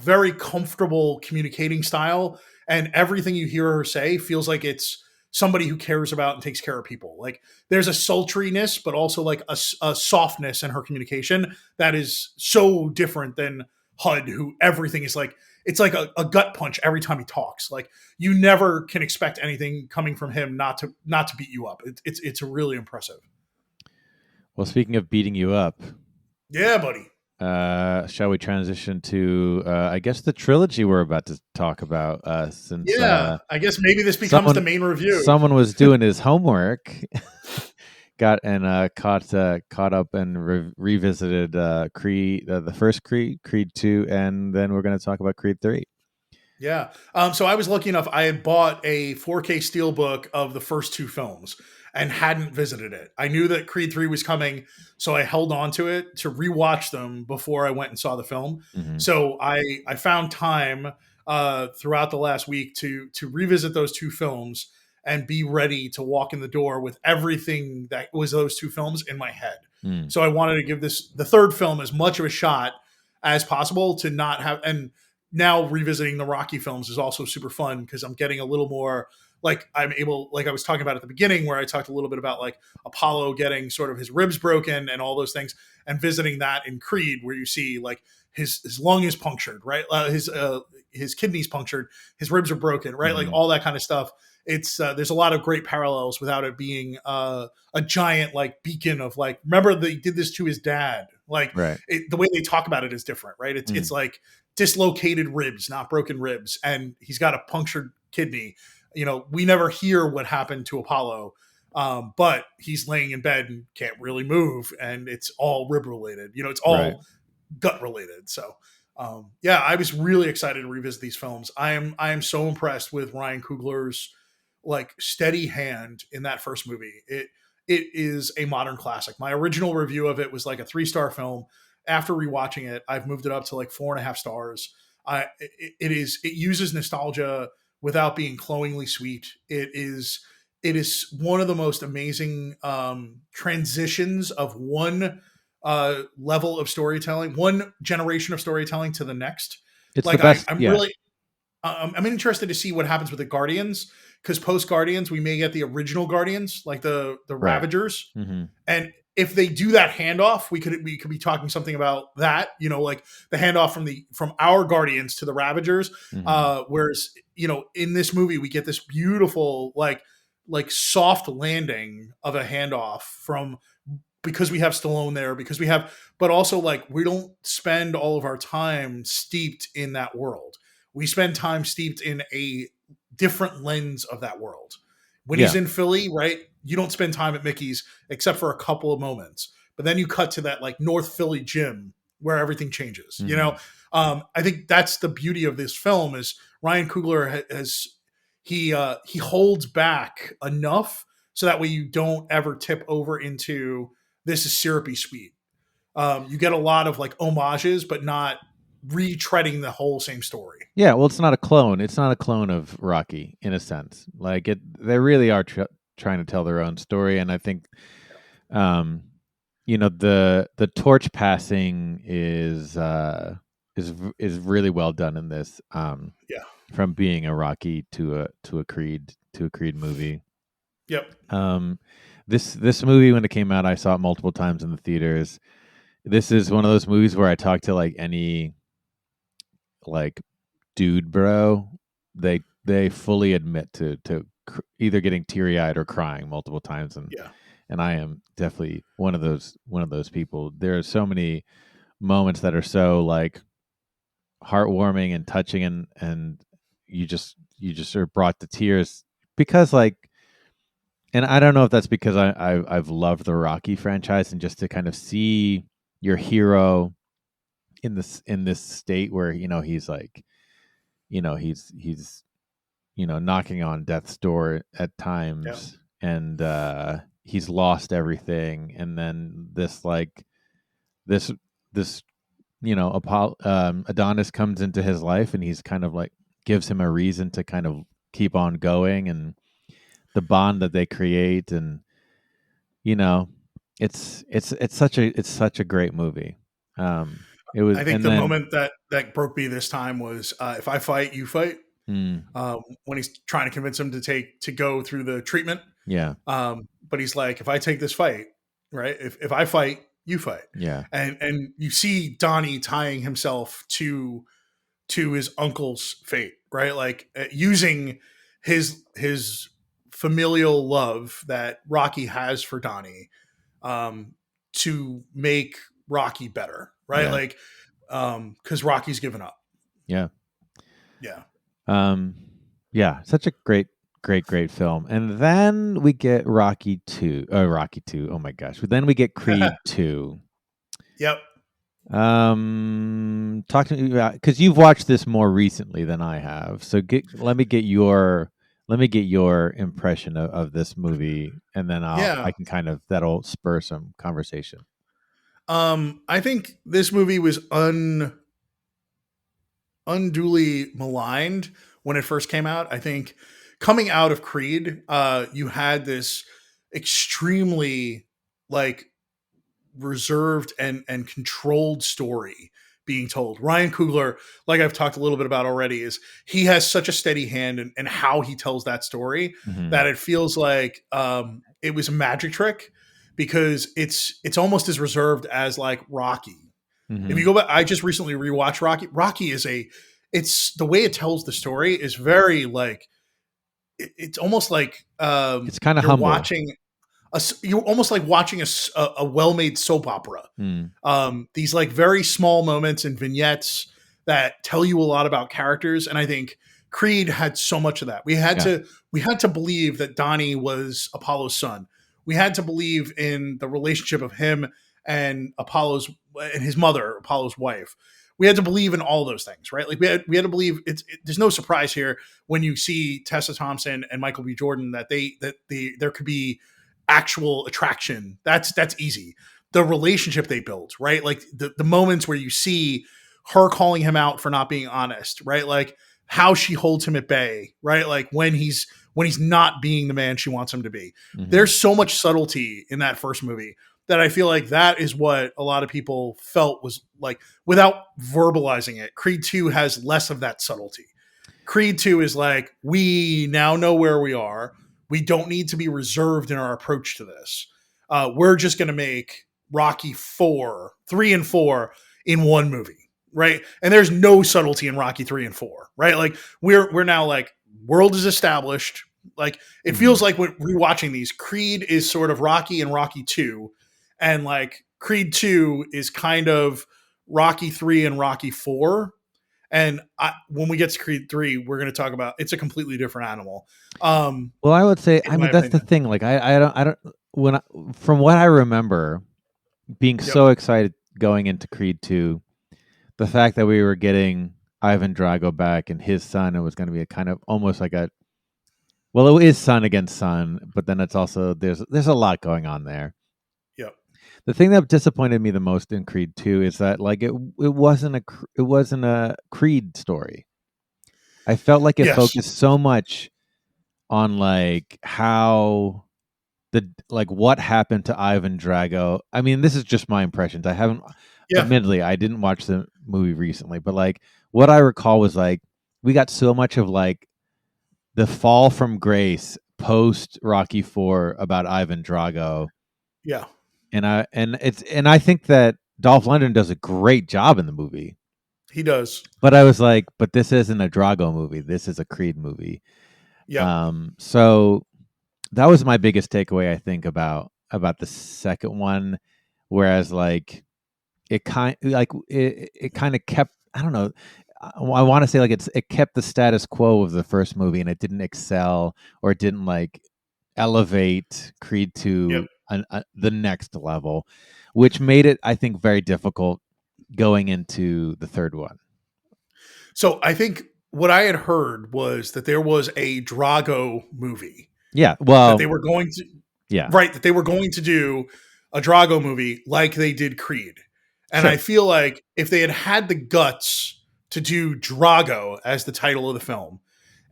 Speaker 1: very comfortable communicating style, and everything you hear her say feels like it's somebody who cares about and takes care of people. Like there's a sultriness, but also like a softness in her communication that is so different than HUD, who everything is like it's like a gut punch every time he talks. Like you never can expect anything coming from him not to beat you up. It's really impressive.
Speaker 2: well, speaking of beating you up,
Speaker 1: Yeah, buddy.
Speaker 2: shall we transition to I guess the trilogy we're about to talk about? Since
Speaker 1: Yeah, I guess maybe this becomes the main review.
Speaker 2: someone was doing his homework, got and caught up and revisited Creed, the first Creed 2, and then we're going to talk about Creed 3.
Speaker 1: Yeah. So I was lucky enough. I had bought a 4K steelbook of the first 2 films and hadn't visited it. I knew that Creed 3 was coming, so I held on to it to rewatch them before I went and saw the film.
Speaker 2: Mm-hmm.
Speaker 1: So I found time throughout the last week to revisit those 2 films and be ready to walk in the door with everything that was those 2 films in my head.
Speaker 2: Mm.
Speaker 1: So I wanted to give the third film as much of a shot as possible to not have. And now revisiting the Rocky films is also super fun because I'm getting a little more like I'm able, like I was talking about at the beginning, where I talked a little bit about like Apollo getting sort of his ribs broken and all those things, and visiting that in Creed, where you see like his lung is punctured, right? His kidneys punctured, his ribs are broken, right?
Speaker 2: Mm-hmm.
Speaker 1: Like all that kind of stuff. It's there's a lot of great parallels without it being a giant like beacon of like, remember they did this to his dad. Like
Speaker 2: Right.
Speaker 1: the way they talk about it is different, right? It's like dislocated ribs, not broken ribs, and he's got a punctured kidney. We never hear what happened to Apollo, but he's laying in bed and can't really move, and it's all rib related. It's all
Speaker 2: Right.
Speaker 1: gut related. So, yeah, I was really excited to revisit these films. I am so impressed with Ryan Coogler's like steady hand in that first movie. It is a modern classic. My original review of it was like a 3-star film. After rewatching it, I've moved it up to like 4.5 stars. It uses nostalgia without being cloyingly sweet. It is one of the most amazing transitions of one level of storytelling, one generation of storytelling to the next.
Speaker 2: It's
Speaker 1: Like
Speaker 2: the best.
Speaker 1: I'm
Speaker 2: Yeah.
Speaker 1: really I'm interested to see what happens with the Guardians, because post Guardians we may get the original Guardians, like the
Speaker 2: Right.
Speaker 1: Ravagers,
Speaker 2: Mm-hmm.
Speaker 1: and if they do that handoff, we could be talking something about that. Like the handoff from our Guardians to the Ravagers.
Speaker 2: Mm-hmm.
Speaker 1: Whereas in this movie we get this beautiful like soft landing of a handoff from, because we have Stallone there, but also like we don't spend all of our time steeped in that world. We spend time steeped in a different lens of that world. When he's
Speaker 2: Yeah.
Speaker 1: in Philly, right? you don't spend time at Mickey's except for a couple of moments. But then you cut to that like North Philly gym where everything changes. You
Speaker 2: Mm-hmm.
Speaker 1: know, I think that's the beauty of this film is Ryan Coogler has he holds back enough so that way you don't ever tip over into this is syrupy sweet. You get a lot of like homages, but not retreading the whole same story.
Speaker 2: Yeah, well, it's not a clone. It's not a clone of Rocky in a sense. Like it, they really are trying to tell their own story, and I think, um, the torch passing is really well done in this.
Speaker 1: Yeah.
Speaker 2: From being a Rocky to a Creed movie.
Speaker 1: Yep.
Speaker 2: This movie when it came out, I saw it multiple times in the theaters. This is one of those movies where I talk to like any like dude bro, they fully admit to either getting teary eyed or crying multiple times,
Speaker 1: Yeah.
Speaker 2: and I am definitely one of those people. There are so many moments that are so like heartwarming and touching, and you just are brought to tears because like, and I don't know if that's because I've loved the Rocky franchise, and just to kind of see your hero in this state where he's like he's knocking on death's door at
Speaker 1: Yeah.
Speaker 2: times, and he's lost everything, and then this this Adonis comes into his life, and he's kind of like gives him a reason to kind of keep on going, and the bond that they create, and you know it's such a great movie. It was,
Speaker 1: I think
Speaker 2: and
Speaker 1: the
Speaker 2: then
Speaker 1: moment that broke me this time was if I fight, you fight.
Speaker 2: mm,
Speaker 1: When he's trying to convince him to go through the treatment,
Speaker 2: yeah,
Speaker 1: but he's like, if I take this fight, right? If I fight, you fight,
Speaker 2: yeah,
Speaker 1: and you see Donnie tying himself to his uncle's fate, right? Like using his familial love that Rocky has for Donnie to make Rocky better, right?
Speaker 2: yeah,
Speaker 1: Like because Rocky's given up.
Speaker 2: yeah.
Speaker 1: Yeah.
Speaker 2: Um, yeah, such a great film. And then we get Rocky 2. Rocky 2. Oh my gosh. Then we get Creed 2.
Speaker 1: Yep.
Speaker 2: Talk to me about, cuz you've watched this more recently than I have. So let me get your impression of this movie, and then I
Speaker 1: Yeah.
Speaker 2: can kind of, that'll spur some conversation.
Speaker 1: I think this movie was unduly maligned when it first came out. I think coming out of Creed, you had this extremely like reserved and controlled story being told. Ryan Coogler, like I've talked a little bit about already, is he has such a steady hand in how he tells that story
Speaker 2: Mhm.
Speaker 1: that it feels like it was a magic trick because it's almost as reserved as like Rocky. If you
Speaker 2: Mhm.
Speaker 1: go back, I just recently rewatched Rocky. Rocky is it's the way it tells the story is very like it's almost like
Speaker 2: It's kind of
Speaker 1: you're
Speaker 2: humble.
Speaker 1: watching you're almost like watching a well-made soap opera.
Speaker 2: Mm.
Speaker 1: These like very small moments and vignettes that tell you a lot about characters, and I think Creed had so much of that.
Speaker 2: Yeah.
Speaker 1: We had to believe that Donnie was Apollo's son. We had to believe in the relationship of him and Apollo's and his mother, Apollo's wife. We had to believe in all those things, right? Like we had to believe there's no surprise here when you see Tessa Thompson and Michael B. Jordan that there could be actual attraction. That's easy. The relationship they built, right? Like the moments where you see her calling him out for not being honest, right? Like how she holds him at bay, right? Like when he's not being the man she wants him to be.
Speaker 2: Mhm.
Speaker 1: There's so much subtlety in that first movie that I feel like that is what a lot of people felt was like without verbalizing it. Creed 2 has less of that subtlety. Creed 2 is like, we now know where we are. We don't need to be reserved in our approach to this. We're just going to make Rocky 4, 3 and 4 in one movie, right? And there's no subtlety in Rocky 3 and 4, right? Like we're now like world is established. Like it
Speaker 2: Mhm.
Speaker 1: feels like when rewatching these, Creed is sort of Rocky and Rocky 2, and like Creed 2 is kind of Rocky 3 and Rocky 4, And when we get to Creed 3, we're going to talk about it's a completely different animal.
Speaker 2: Well, I would say, I
Speaker 1: In my
Speaker 2: mean, that's the
Speaker 1: opinion.
Speaker 2: thing. Like, I don't, from what I remember being
Speaker 1: Yep.
Speaker 2: so excited going into Creed 2, the fact that we were getting Ivan Drago back and his son, it was going to be a kind of almost like a, well, it is son against son, but then it's also, there's a lot going on there.
Speaker 1: Yep.
Speaker 2: The thing that disappointed me the most in Creed 2 is that like it wasn't a Creed story. I felt like it
Speaker 1: Yes.
Speaker 2: focused so much on like how like what happened to Ivan Drago. I mean, this is just my impressions. I haven't,
Speaker 1: Yeah.
Speaker 2: admittedly, I didn't watch the movie recently, but like what I recall was like we got so much of like the fall from grace post Rocky 4 about Ivan Drago.
Speaker 1: Yeah.
Speaker 2: And I think that Dolph Lundgren does a great job in the movie.
Speaker 1: He does.
Speaker 2: But I was like, but this isn't a Drago movie. This is a Creed movie.
Speaker 1: Yep.
Speaker 2: So that was my biggest takeaway, I think, about the second one. Whereas like it kind of kept, I don't know, I want to say like it kept the status quo of the first movie, and it didn't excel or it didn't like elevate Creed
Speaker 1: Yep.
Speaker 2: to the next level, which made it, I think, very difficult going into the third one.
Speaker 1: So I think what I had heard was that there was a Drago movie
Speaker 2: Yeah.
Speaker 1: that
Speaker 2: Well,
Speaker 1: they were going to,
Speaker 2: yeah.
Speaker 1: right, that they were going to do a Drago movie like they did Creed. And
Speaker 2: Sure.
Speaker 1: I feel like if they had had the guts to do Drago as the title of the film,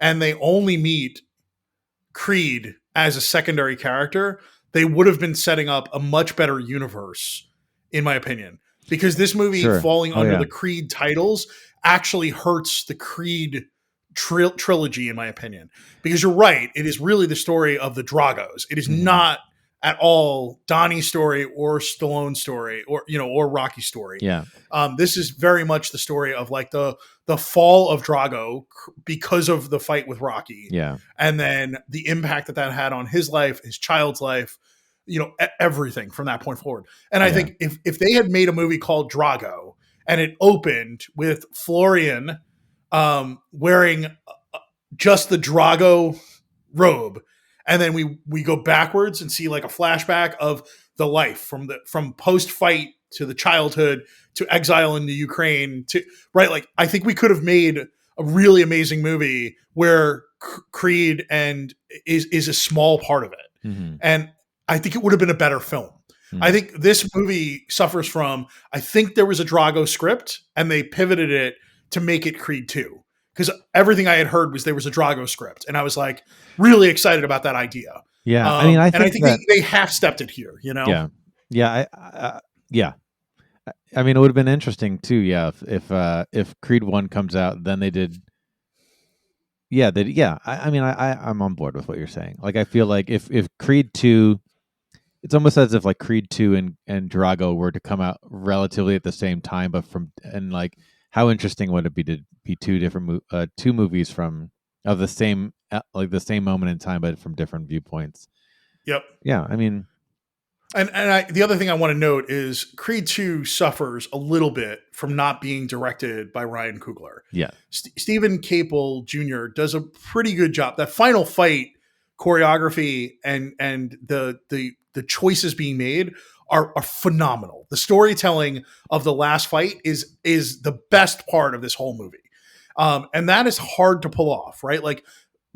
Speaker 1: and they only meet Creed as a secondary character, they would have been setting up a much better universe, in my opinion. Because this movie
Speaker 2: Sure.
Speaker 1: falling
Speaker 2: Oh,
Speaker 1: under
Speaker 2: yeah.
Speaker 1: the Creed titles actually hurts the Creed trilogy, in my opinion. Because you're right, it is really the story of the Dragos. It is
Speaker 2: Mhm.
Speaker 1: not at all Donnie's story or Stallone's story or or Rocky's story.
Speaker 2: Yeah.
Speaker 1: This is very much the story of like the fall of Drago because of the fight with Rocky,
Speaker 2: Yeah.
Speaker 1: and then the impact that had on his life, his child's life, everything from that point forward. And I
Speaker 2: Yeah.
Speaker 1: think if they had made a movie called Drago and it opened with Florian wearing just the Drago robe, and then we go backwards and see like a flashback of the life from post fight to the childhood to exile into Ukraine to right, like I think we could have made a really amazing movie where Creed and is a small part of it,
Speaker 2: Mhm.
Speaker 1: and I think it would have been a better film. I
Speaker 2: Mhm.
Speaker 1: think this movie suffers from, I think there was a Drago script and they pivoted it to make it Creed 2. Because everything I had heard was there was a Drago script. And I was like really excited about that idea.
Speaker 2: Yeah. I mean, I
Speaker 1: And I
Speaker 2: think
Speaker 1: think
Speaker 2: that,
Speaker 1: they half stepped it here,
Speaker 2: yeah. Yeah. Yeah. I mean, it would have been interesting too. Yeah. If Creed 1 comes out, then they did. Yeah. I mean, I'm on board with what you're saying. Like, I feel like if Creed 2, it's almost as if like Creed 2 and Drago were to come out relatively at the same time, but and like, how interesting would it be to be two different two movies from of the same like the same moment in time, but from different viewpoints.
Speaker 1: Yep.
Speaker 2: Yeah, I mean,
Speaker 1: And the other thing I want to note is Creed 2 suffers a little bit from not being directed by Ryan Coogler.
Speaker 2: yeah,
Speaker 1: Stephen Capel Jr. does a pretty good job. That final fight choreography and the choices being made are phenomenal. The storytelling of the last fight is the best part of this whole movie. And that is hard to pull off, right? Like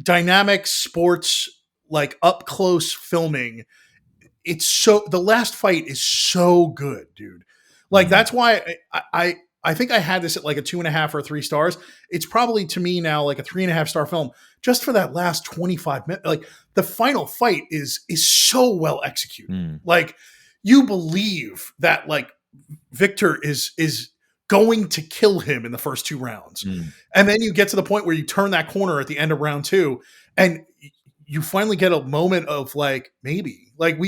Speaker 1: dynamic sports, like up close filming. It's so the last fight is so good, dude. Like that's why I think I had this at like a 2.5 or 3 stars. It's probably to me now like a 3.5 star film just for that last 25 minutes. Like the final fight is so well executed. Like you believe that like Victor is going to kill him in the first 2 rounds. And then you get to the point where you turn that corner at the end of round 2 and you finally get a moment of like maybe like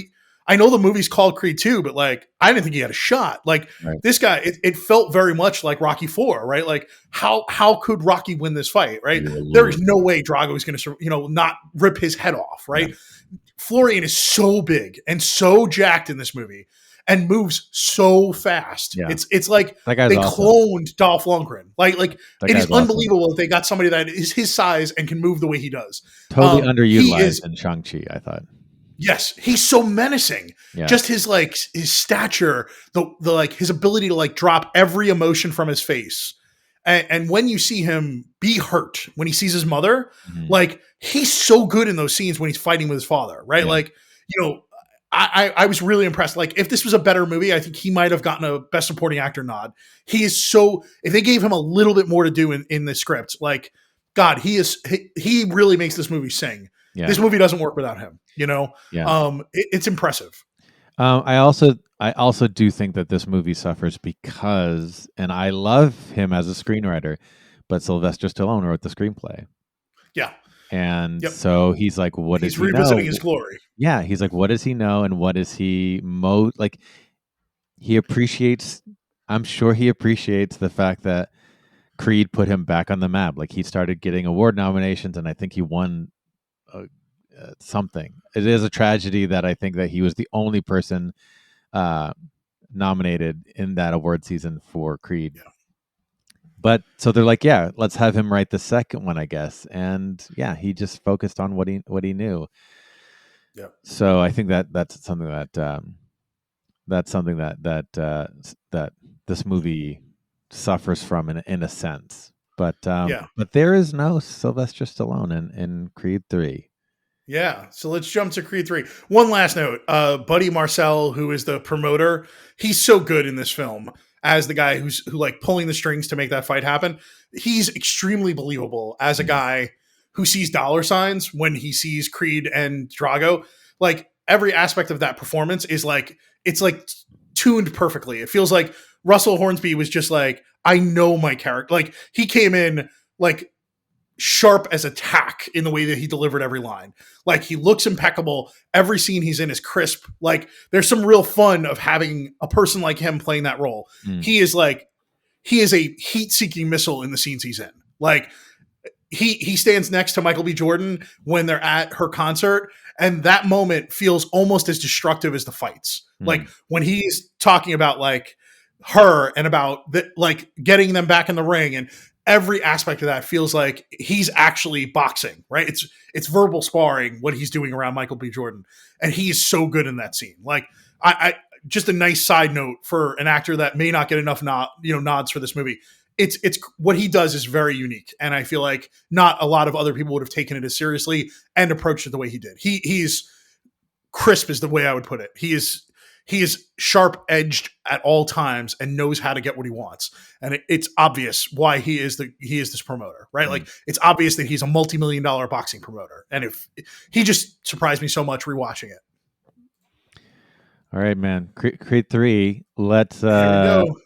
Speaker 1: I know the movie's called Creed 2, but like I didn't think he had a shot. Like this guy, it felt very much like Rocky 4, right? Like how could Rocky win this fight, right? There is no way Drago is going to, not rip his head off, right? Yeah. Florian is so big and so jacked in this movie. and moves so fast.
Speaker 2: Yeah,
Speaker 1: It's like
Speaker 2: that guy's
Speaker 1: they
Speaker 2: awesome.
Speaker 1: cloned Dolph Lundgren. Like
Speaker 2: That
Speaker 1: it is
Speaker 2: guy's awesome.
Speaker 1: unbelievable that they got somebody that is his size and can move the way he does.
Speaker 2: Totally
Speaker 1: He
Speaker 2: underutilized
Speaker 1: is
Speaker 2: in Shang-Chi, I thought.
Speaker 1: Yes, he's so menacing.
Speaker 2: Yeah,
Speaker 1: Just his like his stature, the like his ability to like drop every emotion from his face. And when you see him be hurt, when he sees his mother,
Speaker 2: hmm,
Speaker 1: like he's so good in those scenes when he's fighting with his father, right?
Speaker 2: yeah,
Speaker 1: Like, you know, I was really impressed. Like, if this was a better movie, I think he might have gotten a best supporting actor nod. He is so if they gave him a little bit more to do in the script, like God, he really makes this movie sing.
Speaker 2: yeah,
Speaker 1: This movie doesn't work without him, you know?
Speaker 2: yeah.
Speaker 1: It's impressive.
Speaker 2: I also do think that this movie suffers because, and I love him as a screenwriter, but Sylvester Stallone wrote the screenplay,
Speaker 1: Yeah.
Speaker 2: and
Speaker 1: Yep.
Speaker 2: so he's like, what does
Speaker 1: He's
Speaker 2: he
Speaker 1: revisiting
Speaker 2: know?
Speaker 1: his glory.
Speaker 2: Yeah, he's like, what does he know, and what is he like? He appreciates. I'm sure he appreciates the fact that Creed put him back on the map. Like he started getting award nominations, and I think he won uh, something. It is a tragedy that I think that he was the only person uh, nominated in that award season for Creed.
Speaker 1: Yeah.
Speaker 2: But so they're like, yeah, let's have him write the second one, I guess. And yeah, he just focused on what he knew.
Speaker 1: Yeah.
Speaker 2: So I think that that's something that this movie suffers from in a sense.
Speaker 1: Yeah.
Speaker 2: But there is no Sylvester Stallone in Creed 3.
Speaker 1: Yeah. So let's jump to Creed 3. One last note. Buddy Marcel, who is the promoter, he's so good in this film as the guy who like pulling the strings to make that fight happen. He's extremely believable as a
Speaker 2: Mm,
Speaker 1: guy who sees dollar signs when he sees Creed and Drago. Like every aspect of that performance is like it's like tuned perfectly. It feels like Russell Hornsby was just like, I know my character. Like he came in like sharp as a tack in the way that he delivered every line. Like he looks impeccable. Every scene he's in is crisp. Like there's some real fun of having a person like him playing that role.
Speaker 2: mm,
Speaker 1: He is a heat-seeking missile in the scenes he's in. Like he stands next to Michael B. Jordan when they're at her concert, and that moment feels almost as destructive as the fights. Like
Speaker 2: mm,
Speaker 1: when he's talking about like her and about like getting them back in the ring, and every aspect of that feels like he's actually boxing, right? It's verbal sparring what he's doing around Michael B. Jordan, and he is so good in that scene. Like I just a nice side note for an actor that may not get enough nods for this movie. It's what he does is very unique, and I feel like not a lot of other people would have taken it as seriously and approached it the way he did. He's crisp is the way I would put it. He is sharp edged at all times and knows how to get what he wants. And it's obvious why he is this promoter, right?
Speaker 2: mm.
Speaker 1: Like it's obvious that he's a multi-million-dollar boxing promoter. And if he just surprised me so much rewatching it.
Speaker 2: All right, man. Creed 3.
Speaker 1: Here we go.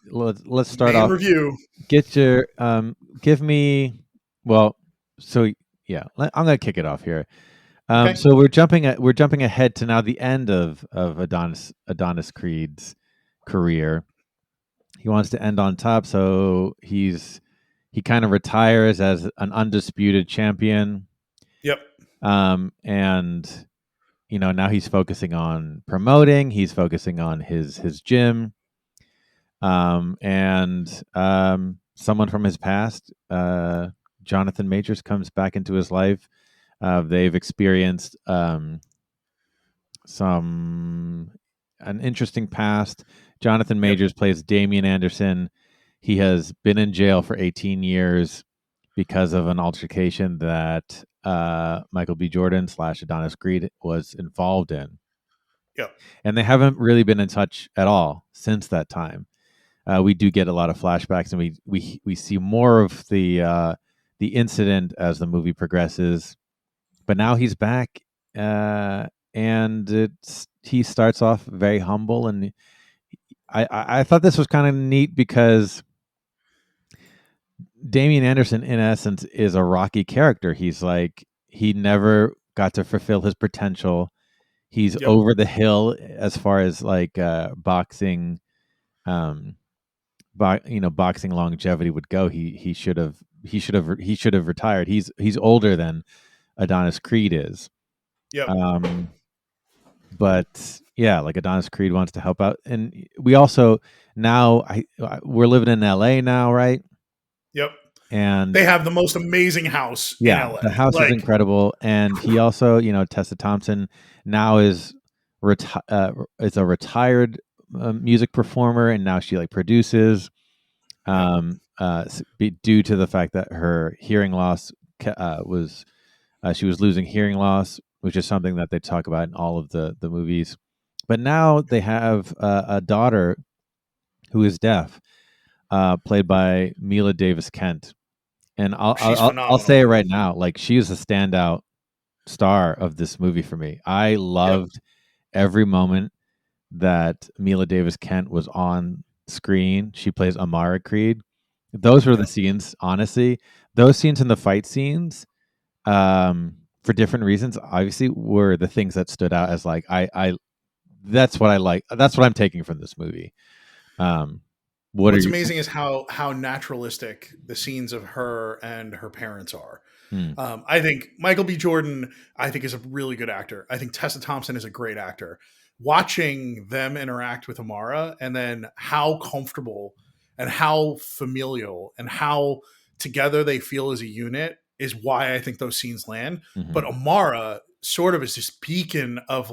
Speaker 2: Let's start
Speaker 1: Main
Speaker 2: off.
Speaker 1: review.
Speaker 2: Get your give me well. So yeah, I'm gonna kick it off here.
Speaker 1: Okay.
Speaker 2: So we're jumping ahead to now the end of Adonis Creed's career. He wants to end on top, so he kind of retires as an undisputed champion.
Speaker 1: Yep.
Speaker 2: And now he's focusing on promoting. He's focusing on his gym. And someone from his past, Jonathan Majors, comes back into his life. They've experienced an interesting past. Jonathan
Speaker 1: Yep.
Speaker 2: Majors plays Damian Anderson. He has been in jail for 18 years because of an altercation that Michael B. Jordan / Adonis Creed was involved in.
Speaker 1: Yep.
Speaker 2: And they haven't really been in touch at all since that time. We do get a lot of flashbacks, and we see more of the incident as the movie progresses. But now he's back, and he starts off very humble, and I thought this was kind of neat because Damian Anderson, in essence, is a Rocky character. He's like he never got to fulfill his potential. He's
Speaker 1: Yep.
Speaker 2: over the hill as far as like boxing. Boxing longevity would go. He should have retired. He's older than Adonis Creed is.
Speaker 1: Yep.
Speaker 2: But Yeah, like Adonis Creed wants to help out, and we also now we're living in LA now, right?
Speaker 1: Yep.
Speaker 2: And
Speaker 1: They have the most amazing house in
Speaker 2: yeah,
Speaker 1: LA.
Speaker 2: the house is
Speaker 1: Like,
Speaker 2: incredible, and he also, Tessa Thompson now is a retired music performer, and now she like produces.
Speaker 1: yep,
Speaker 2: Due to the fact that her hearing loss was she was losing hearing loss, which is something that they talk about in all of the movies. But now they have a daughter who is deaf, played by Mila Davis Kent, and
Speaker 1: she's
Speaker 2: I'll say
Speaker 1: phenomenal
Speaker 2: it
Speaker 1: in
Speaker 2: right
Speaker 1: this.
Speaker 2: now, like she is a standout star of this movie for me. I
Speaker 1: Yep,
Speaker 2: loved every moment that Mila Davis Kent was on screen. She plays Amara Creed. Those were the
Speaker 1: yep.
Speaker 2: scenes, honestly. Those scenes and the fight scenes, for different reasons, obviously, were the things that stood out as like I that's what I like. That's what I'm taking from this movie. Um, what are
Speaker 1: What's
Speaker 2: you?
Speaker 1: amazing is how naturalistic the scenes of her and her parents are.
Speaker 2: Hmm,
Speaker 1: I think Michael B. Jordan, I think, is a really good actor. I think Tessa Thompson is a great actor. Watching them interact with Amara and then how comfortable and how familial and how together they feel as a unit is why I think those scenes land.
Speaker 2: mhm.
Speaker 1: But Amara sort of is this beacon of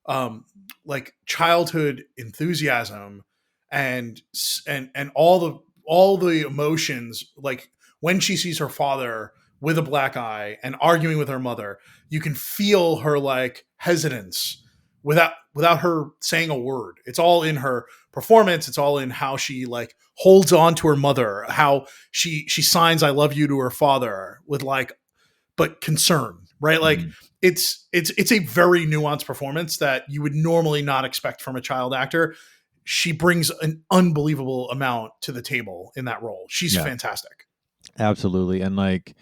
Speaker 1: um, like childhood enthusiasm and all the emotions, like when she sees her father with a black eye and arguing with her mother, you can feel her like hesitance without her saying a word. It's all in her performance. It's all in how she like holds on to her mother, how she signs "I love you" to her father with like but concern, right? Like
Speaker 2: Mhm.
Speaker 1: it's a very nuanced performance that you would normally not expect from a child actor. She brings an unbelievable amount to the table in that role. She's
Speaker 2: Yeah,
Speaker 1: fantastic.
Speaker 2: absolutely. And like,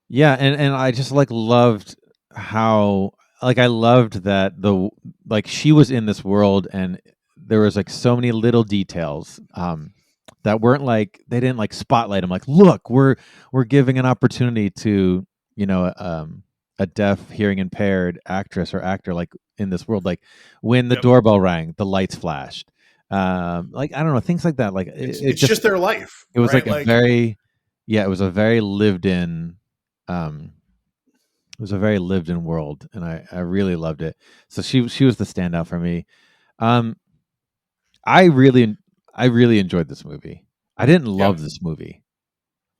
Speaker 2: yeah, and I just like loved how like I loved that the like she was in this world, and there was like so many little details that weren't like they didn't like spotlight them like, look, we're giving an opportunity to, you know, a deaf hearing impaired actress or actor like in this world, like when the
Speaker 1: Yep.
Speaker 2: doorbell rang, the lights flashed. Like I don't know, things like that. Like it
Speaker 1: It's
Speaker 2: just
Speaker 1: just their life,
Speaker 2: it was like
Speaker 1: right?
Speaker 2: a
Speaker 1: Like
Speaker 2: very yeah, it was a very lived in um it was a very lived in world, and I really loved it. So she was the standout for me. Um I really I really enjoyed this movie. I didn't
Speaker 1: yep,
Speaker 2: love this movie.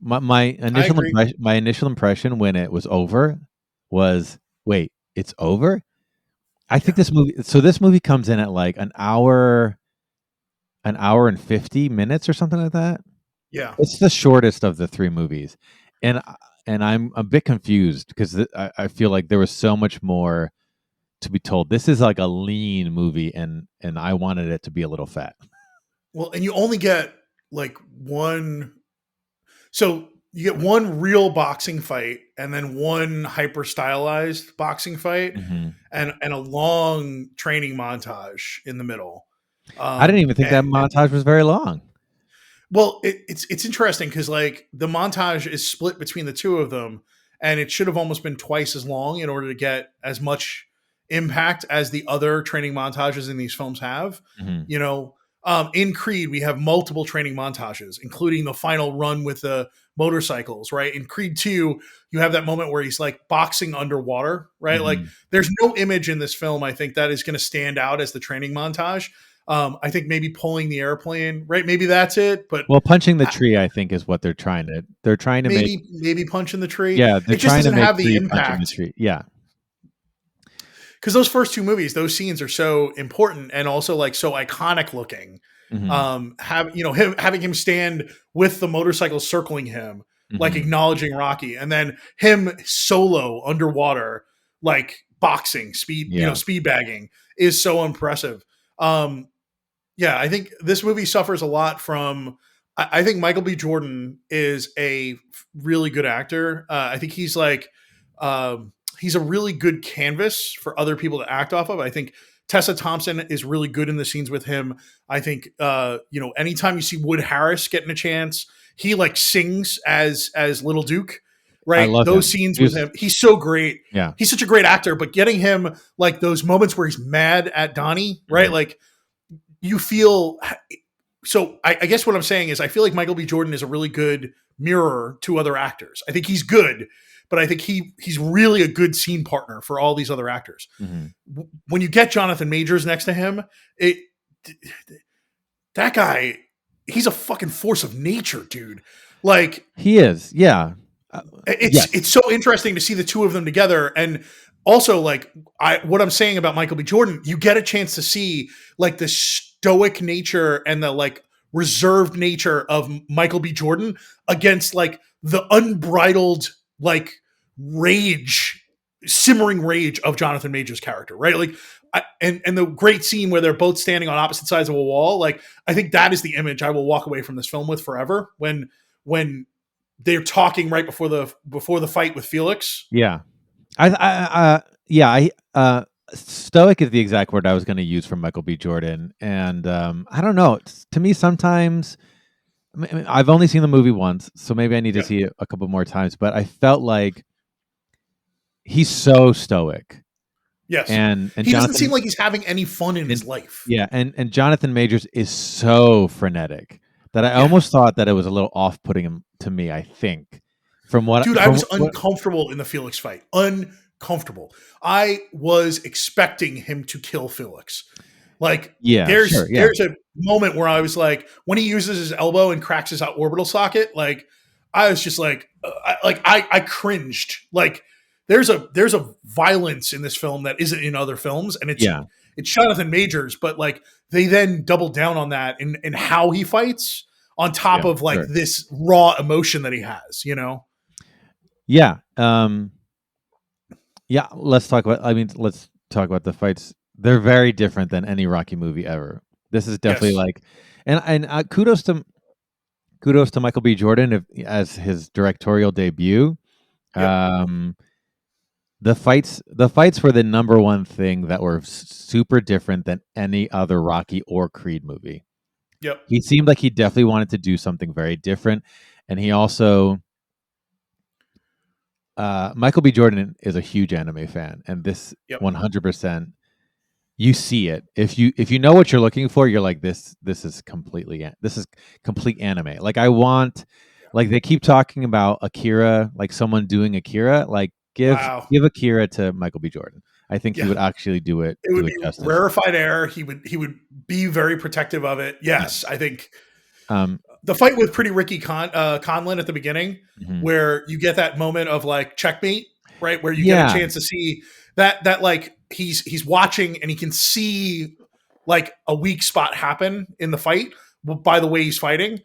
Speaker 2: My
Speaker 1: I
Speaker 2: initial
Speaker 1: agree.
Speaker 2: impression when it was over was, wait, it's over? I think
Speaker 1: Yeah.
Speaker 2: this movie comes in at like an hour and 50 minutes or something like that.
Speaker 1: Yeah.
Speaker 2: It's the shortest of the 3 movies, and I'm a bit confused because I feel like there was so much more to be told. This is like a lean movie, and I wanted it to be a little fat.
Speaker 1: Well, and you only get like one. So you get one real boxing fight and then one hyper stylized boxing fight
Speaker 2: Mhm.
Speaker 1: and a long training montage in the middle.
Speaker 2: I didn't even think that
Speaker 1: And
Speaker 2: montage was very long.
Speaker 1: well, it's interesting because like the montage is split between the two of them, and it should have almost been twice as long in order to get as much impact as the other training montages in these films have.
Speaker 2: Mhm.
Speaker 1: You know, in Creed we have multiple training montages, including the final run with the motorcycles. Right in Creed 2, you have that moment where he's like boxing underwater. Right, like
Speaker 2: Mhm.
Speaker 1: there's no image in this film I think that is going to stand out as the training montage. I think maybe pulling the airplane, right? Maybe that's it, but
Speaker 2: Well, punching the tree, I think, is what they're trying to make.
Speaker 1: maybe punching the tree.
Speaker 2: Yeah, they're
Speaker 1: It just
Speaker 2: trying to
Speaker 1: doesn't
Speaker 2: make
Speaker 1: have the
Speaker 2: Creed punching the
Speaker 1: impact
Speaker 2: tree. Yeah.
Speaker 1: because those first two movies, those scenes are so important and also like so iconic looking.
Speaker 2: Mhm.
Speaker 1: Him having him stand with the motorcycle circling him, like
Speaker 2: Mhm.
Speaker 1: acknowledging Rocky, and then him solo underwater, like boxing speed,
Speaker 2: Yeah.
Speaker 1: speed bagging is so impressive. Um, Yeah, I think this movie suffers a lot from. I think Michael B. Jordan is a really good actor. I think he's a really good canvas for other people to act off of. I think Tessa Thompson is really good in the scenes with him. I think anytime you see Wood Harris getting a chance, he like sings as Little Duke.
Speaker 2: I
Speaker 1: right?
Speaker 2: love
Speaker 1: Those
Speaker 2: him.
Speaker 1: scenes with him, he's so great.
Speaker 2: Yeah.
Speaker 1: He's such a great actor, but getting him like those moments where he's mad at Donnie, right? Like you feel. So I guess what I'm saying is I feel like Michael B. Jordan is a really good mirror to other actors. I think he's good, but I think he's really a good scene partner for all these other actors. When you get Jonathan Majors next to him, that guy, he's a fucking force of nature, dude. Like
Speaker 2: he is, yeah.
Speaker 1: It's so interesting to see the two of them together. And also, like, what I'm saying about Michael B. Jordan, you get a chance to see like the stoic nature and the like reserved nature of Michael B. Jordan against like the unbridled like simmering rage of Jonathan Majors' character, right? Like, and the great scene where they're both standing on opposite sides of a wall. Like, I think that is the image I will walk away from this film with forever. When they're talking right before the fight with Felix.
Speaker 2: Yeah. Stoic is the exact word I was going to use for Michael B. Jordan. And I don't know. To me, sometimes I've only seen the movie once, so maybe I need to see it a couple more times. But I felt like he's so stoic.
Speaker 1: Yes,
Speaker 2: and
Speaker 1: he doesn't seem like he's having any fun in his life.
Speaker 2: Yeah, and Jonathan Majors is so frenetic that I almost thought that it was a little off-putting him to me. I think
Speaker 1: I was uncomfortable in the Felix fight. Uncomfortable. I was expecting him to kill Felix. Like, there's a moment where I was like, when he uses his elbow and cracks his orbital socket, like I was just like, I cringed. Like, there's a violence in this film that isn't in other films, and it's Jonathan Majors, but like they then double down on that in how he fights on top of like this raw emotion that he has, you know?
Speaker 2: Yeah. Let's talk about the fights. They're very different than any Rocky movie ever. This is definitely like, and kudos to Michael B. Jordan as his directorial debut. The fights were the number one thing that were super different than any other Rocky or Creed movie.
Speaker 1: Yep.
Speaker 2: He seemed like he definitely wanted to do something very different. And he also, Michael B. Jordan is a huge anime fan. And this 100%, you see it. If you know what you're looking for, you're like, this is complete anime. Like like they keep talking about Akira, like someone doing Akira, like, Give Akira to Michael B. Jordan. I think he would actually do it.
Speaker 1: It would be justice. Rarefied air. He would be very protective of it. Yes, I think the fight with Pretty Ricky Conlon at the beginning, where you get that moment of like checkmate, right? Where you get a chance to see that like he's watching and he can see like a weak spot happen in the fight by the way he's fighting.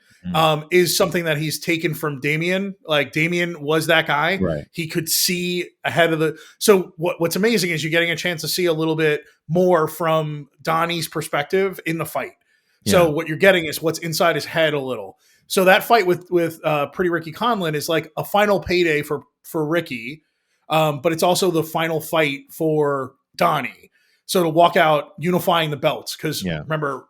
Speaker 1: Is something that he's taken from Damien. Like Damien was that guy.
Speaker 2: Right.
Speaker 1: He could see ahead of so what's amazing is you're getting a chance to see a little bit more from Donnie's perspective in the fight. Yeah. So what you're getting is what's inside his head a little. So that fight with Pretty Ricky Conlon is like a final payday for Ricky. But it's also the final fight for Donnie. So to walk out unifying the belts, because remember,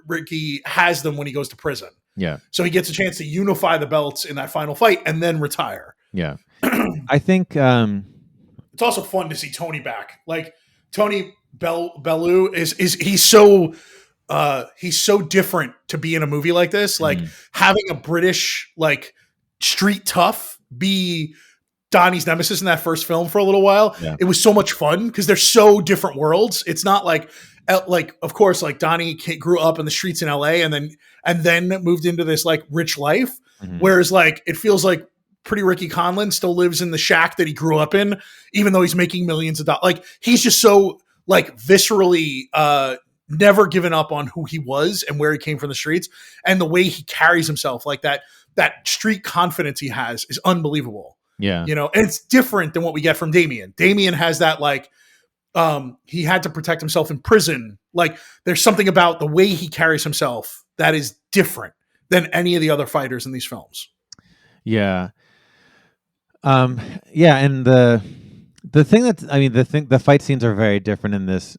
Speaker 1: Ricky has them when he goes to prison.
Speaker 2: Yeah.
Speaker 1: So he gets a chance to unify the belts in that final fight and then retire.
Speaker 2: Yeah. I think
Speaker 1: it's also fun to see Tony back. Like Tony Bellew is he's so different to be in a movie like this. Like having a British like street tough be Donnie's nemesis in that first film for a little while. Yeah. It was so much fun because they're so different worlds. It's not like of course, like Donnie grew up in the streets in LA and then moved into this like rich life. Whereas like, it feels like Pretty Ricky Conlon still lives in the shack that he grew up in, even though he's making millions of dollars. Like he's just so like viscerally, never given up on who he was and where he came from the streets, and the way he carries himself, like that street confidence he has is unbelievable.
Speaker 2: Yeah.
Speaker 1: You know, and it's different than what we get from Damien. Damien has that like, he had to protect himself in prison. Like there's something about the way he carries himself that is different than any of the other fighters in these films.
Speaker 2: Yeah. And the thing the fight scenes are very different in this.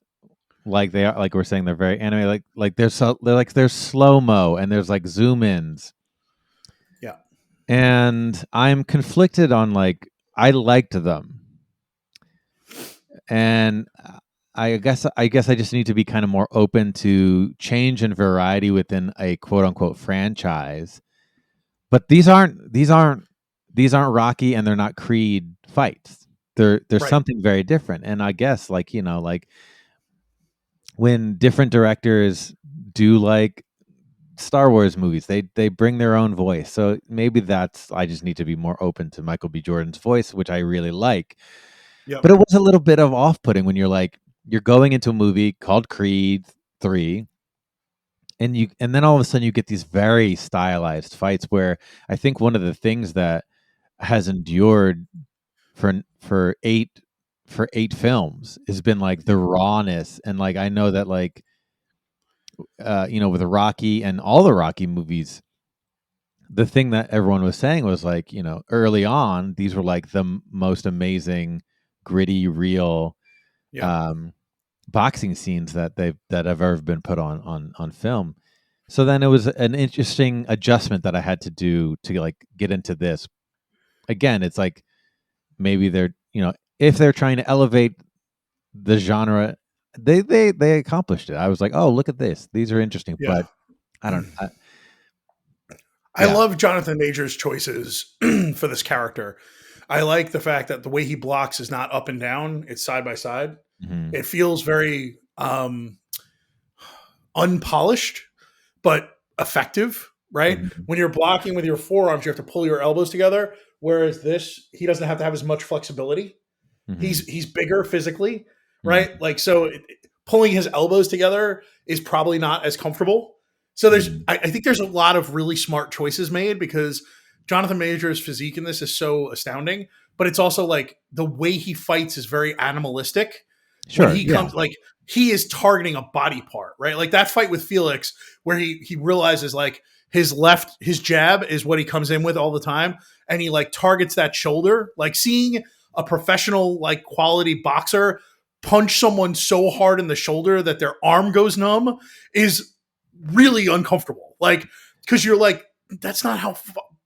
Speaker 2: Like they are, like we're saying, they're very anime. Like there's slow-mo and there's like zoom ins.
Speaker 1: Yeah.
Speaker 2: And I'm conflicted on like I liked them, and I guess I just need to be kind of more open to change and variety within a quote unquote franchise. But these aren't Rocky and they're not Creed fights. They're
Speaker 1: Right.
Speaker 2: something very different. And I guess like, like when different directors do like Star Wars movies, they bring their own voice. So maybe that's I just need to be more open to Michael B. Jordan's voice, which I really like.
Speaker 1: Yep.
Speaker 2: But it was a little bit of off-putting when you're going into a movie called Creed 3, and then all of a sudden you get these very stylized fights where I think one of the things that has endured for eight films has been like the rawness. And like I know that like with Rocky and all the Rocky movies, the thing that everyone was saying was like, early on, these were like the most amazing, gritty, real
Speaker 1: Yep.
Speaker 2: boxing scenes that have ever been put on film. So then it was an interesting adjustment that I had to do to like get into this. Again, it's like maybe they're if they're trying to elevate the genre, they accomplished it. I was like, oh, look at this, these are interesting,
Speaker 1: Yeah.
Speaker 2: but I don't.
Speaker 1: I
Speaker 2: Yeah.
Speaker 1: love Jonathan Majors' choices for this character. I like the fact that the way he blocks is not up and down; it's side by side.
Speaker 2: Mhm.
Speaker 1: It feels very unpolished, but effective. Right?
Speaker 2: Mhm.
Speaker 1: When you're blocking with your forearms, you have to pull your elbows together. Whereas this, he doesn't have to have as much flexibility.
Speaker 2: Mhm.
Speaker 1: He's bigger physically, right?
Speaker 2: Mhm.
Speaker 1: Like so, pulling his elbows together is probably not as comfortable. So
Speaker 2: Mhm.
Speaker 1: I think there's a lot of really smart choices made because Jonathan Majors' physique in this is so astounding. But it's also like the way he fights is very animalistic. When
Speaker 2: Sure.
Speaker 1: he
Speaker 2: Yeah.
Speaker 1: comes, like he is targeting a body part, right? Like that fight with Felix, where he realizes like his jab is what he comes in with all the time, and he like targets that shoulder. Like seeing a professional like quality boxer punch someone so hard in the shoulder that their arm goes numb is really uncomfortable. Like because you're like that's not how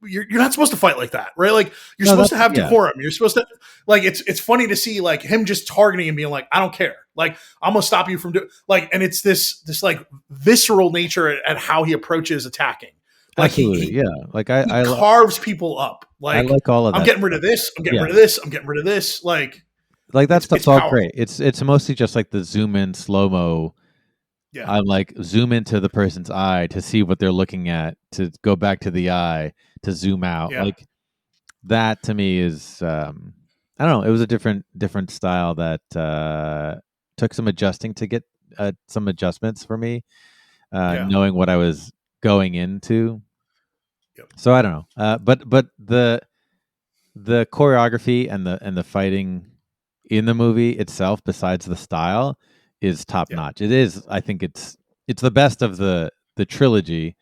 Speaker 1: you're not supposed to fight like that, right? Like you're
Speaker 2: No,
Speaker 1: supposed to
Speaker 2: that's
Speaker 1: have
Speaker 2: yeah.
Speaker 1: decorum. You're supposed to like it's funny to see like him just targeting and being like I don't care. Like I'm gonna stop you from doing like and it's this like visceral nature at how he approaches attacking. Like
Speaker 2: Absolutely. Yeah. Like
Speaker 1: he carves people up.
Speaker 2: I
Speaker 1: Like
Speaker 2: like all of
Speaker 1: I'm
Speaker 2: that
Speaker 1: getting rid
Speaker 2: stuff.
Speaker 1: of this. I'm getting
Speaker 2: Yeah.
Speaker 1: rid of this. I'm getting rid of this.
Speaker 2: Like that
Speaker 1: It's
Speaker 2: stuff's all
Speaker 1: powerful.
Speaker 2: great. It's mostly just like the zoom in slow mo.
Speaker 1: Yeah.
Speaker 2: I'm like zoom into the person's eye to see what they're looking at, to go back to the eye, to zoom out.
Speaker 1: Yeah.
Speaker 2: Like that to me is I don't know. It was a different style that took some adjusting to get some adjustments for me,
Speaker 1: Yeah.
Speaker 2: knowing what I was going into.
Speaker 1: Yep.
Speaker 2: So I don't know. But the choreography and the fighting in the movie itself, besides the style, is top
Speaker 1: Yeah.
Speaker 2: notch. It is. I think it's the best of the trilogy.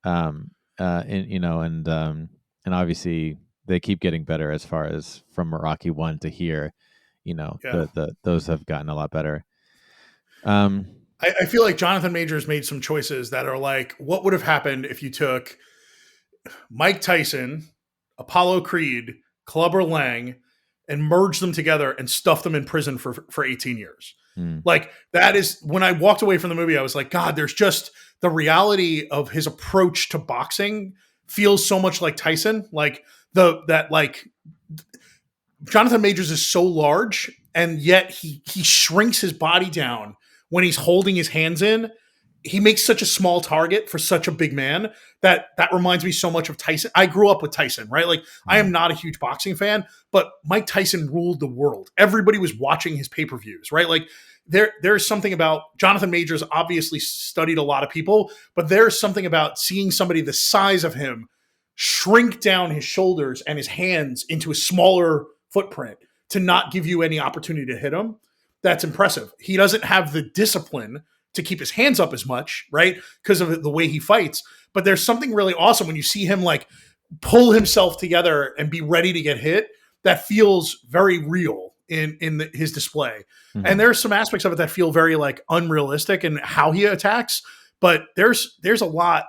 Speaker 2: And and obviously they keep getting better as far as from Rocky 1 to here.
Speaker 1: Yeah.
Speaker 2: The those have gotten a lot better. Um,
Speaker 1: I feel like Jonathan Majors made some choices that are like, what would have happened if you took Mike Tyson, Apollo Creed, Clubber Lang, and merged them together and stuffed them in prison for 18 years.
Speaker 2: mm,
Speaker 1: Like that is when I walked away from the movie, I was like, God, there's just the reality of his approach to boxing feels so much like Tyson. Like that like Jonathan Majors is so large, and yet he shrinks his body down when he's holding his hands in. He makes such a small target for such a big man that reminds me so much of Tyson. I grew up with Tyson, right? Like I am
Speaker 2: mm,
Speaker 1: not a huge boxing fan, but Mike Tyson ruled the world. Everybody was watching his pay-per-views, right? Like there's something about Jonathan Majors obviously studied a lot of people, but there's something about seeing somebody the size of him shrink down his shoulders and his hands into a smaller footprint to not give you any opportunity to hit him. That's impressive. He doesn't have the discipline to keep his hands up as much, right? Because of the way he fights. But there's something really awesome when you see him like pull himself together and be ready to get hit. That feels very real in his display. And
Speaker 2: mhm.
Speaker 1: there's some aspects of it that feel very like unrealistic in how he attacks. But there's a lot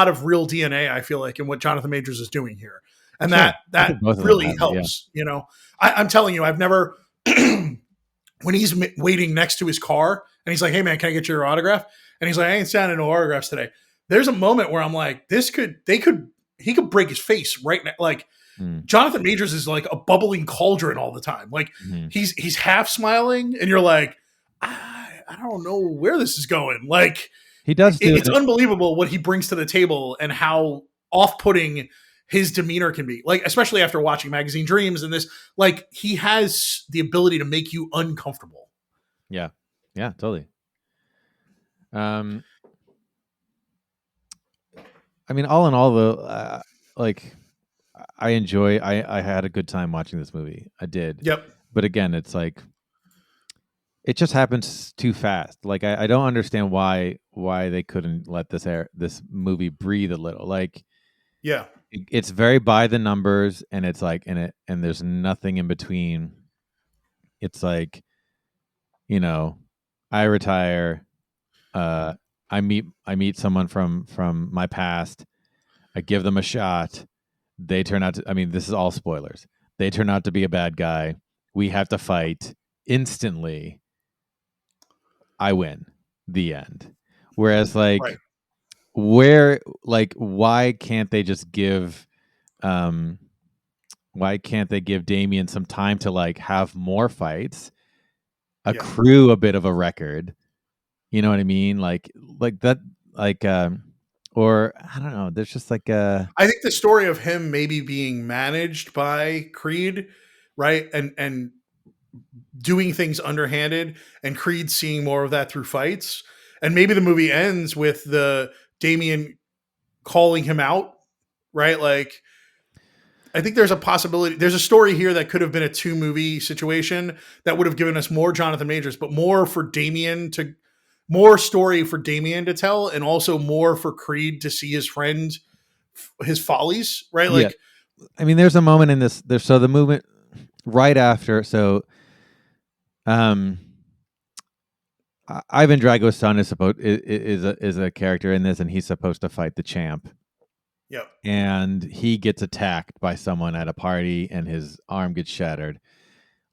Speaker 1: of real DNA, I feel like, in what Jonathan Majors is doing here. and
Speaker 2: Sure. I
Speaker 1: that
Speaker 2: think both of them
Speaker 1: really
Speaker 2: have it. Yeah.
Speaker 1: helps. I'm telling you, I've never when he's waiting next to his car and he's like, "Hey man, can I get your autograph?" And he's like, "I ain't signing no autographs today." There's a moment where I'm like, he could break his face right now. Like
Speaker 2: Mm.
Speaker 1: Jonathan Majors is like a bubbling cauldron all the time. Like
Speaker 2: Mm-hmm.
Speaker 1: he's half smiling, and you're like, I don't know where this is going. Like
Speaker 2: He does do
Speaker 1: it's
Speaker 2: it.
Speaker 1: unbelievable what he brings to the table and how off-putting his demeanor can be. Like especially after watching Magazine Dreams and this, like he has the ability to make you uncomfortable.
Speaker 2: Yeah. Yeah. Totally. Um. I mean, all in all, though, like I had a good time watching this movie. I did,
Speaker 1: Yep.
Speaker 2: but again, it's like it just happens too fast. Like I don't understand why they couldn't let this movie breathe a little. Like
Speaker 1: Yeah.
Speaker 2: it's very by the numbers, and it's like and there's nothing in between. It's like, I retire. Uh, I meet someone from my past. I give them a shot. They turn out to, I mean, this is all spoilers. They turn out to be a bad guy. We have to fight instantly. I win. The end. Whereas
Speaker 1: Right.
Speaker 2: why can't they just give um why can't they give Damien some time to like have more fights,
Speaker 1: Yeah.
Speaker 2: accrue a bit of a record? You know what I mean? Like that, like or I don't know. There's just like
Speaker 1: I think the story of him maybe being managed by Creed, right? And doing things underhanded and Creed seeing more of that through fights. And maybe the movie ends with the Damien calling him out, right? Like I think there's a possibility. There's a story here that could have been a 2-movie situation that would have given us more Jonathan Majors, but more story for Damien to tell, and also more for Creed to see his friend, his follies, right?
Speaker 2: yeah.
Speaker 1: Like,
Speaker 2: I mean, there's a moment in this. There's so the movement right after. So, um, Ivan Drago's son is a character in this, and he's supposed to fight the champ.
Speaker 1: yeah,
Speaker 2: And he gets attacked by someone at a party, and his arm gets shattered.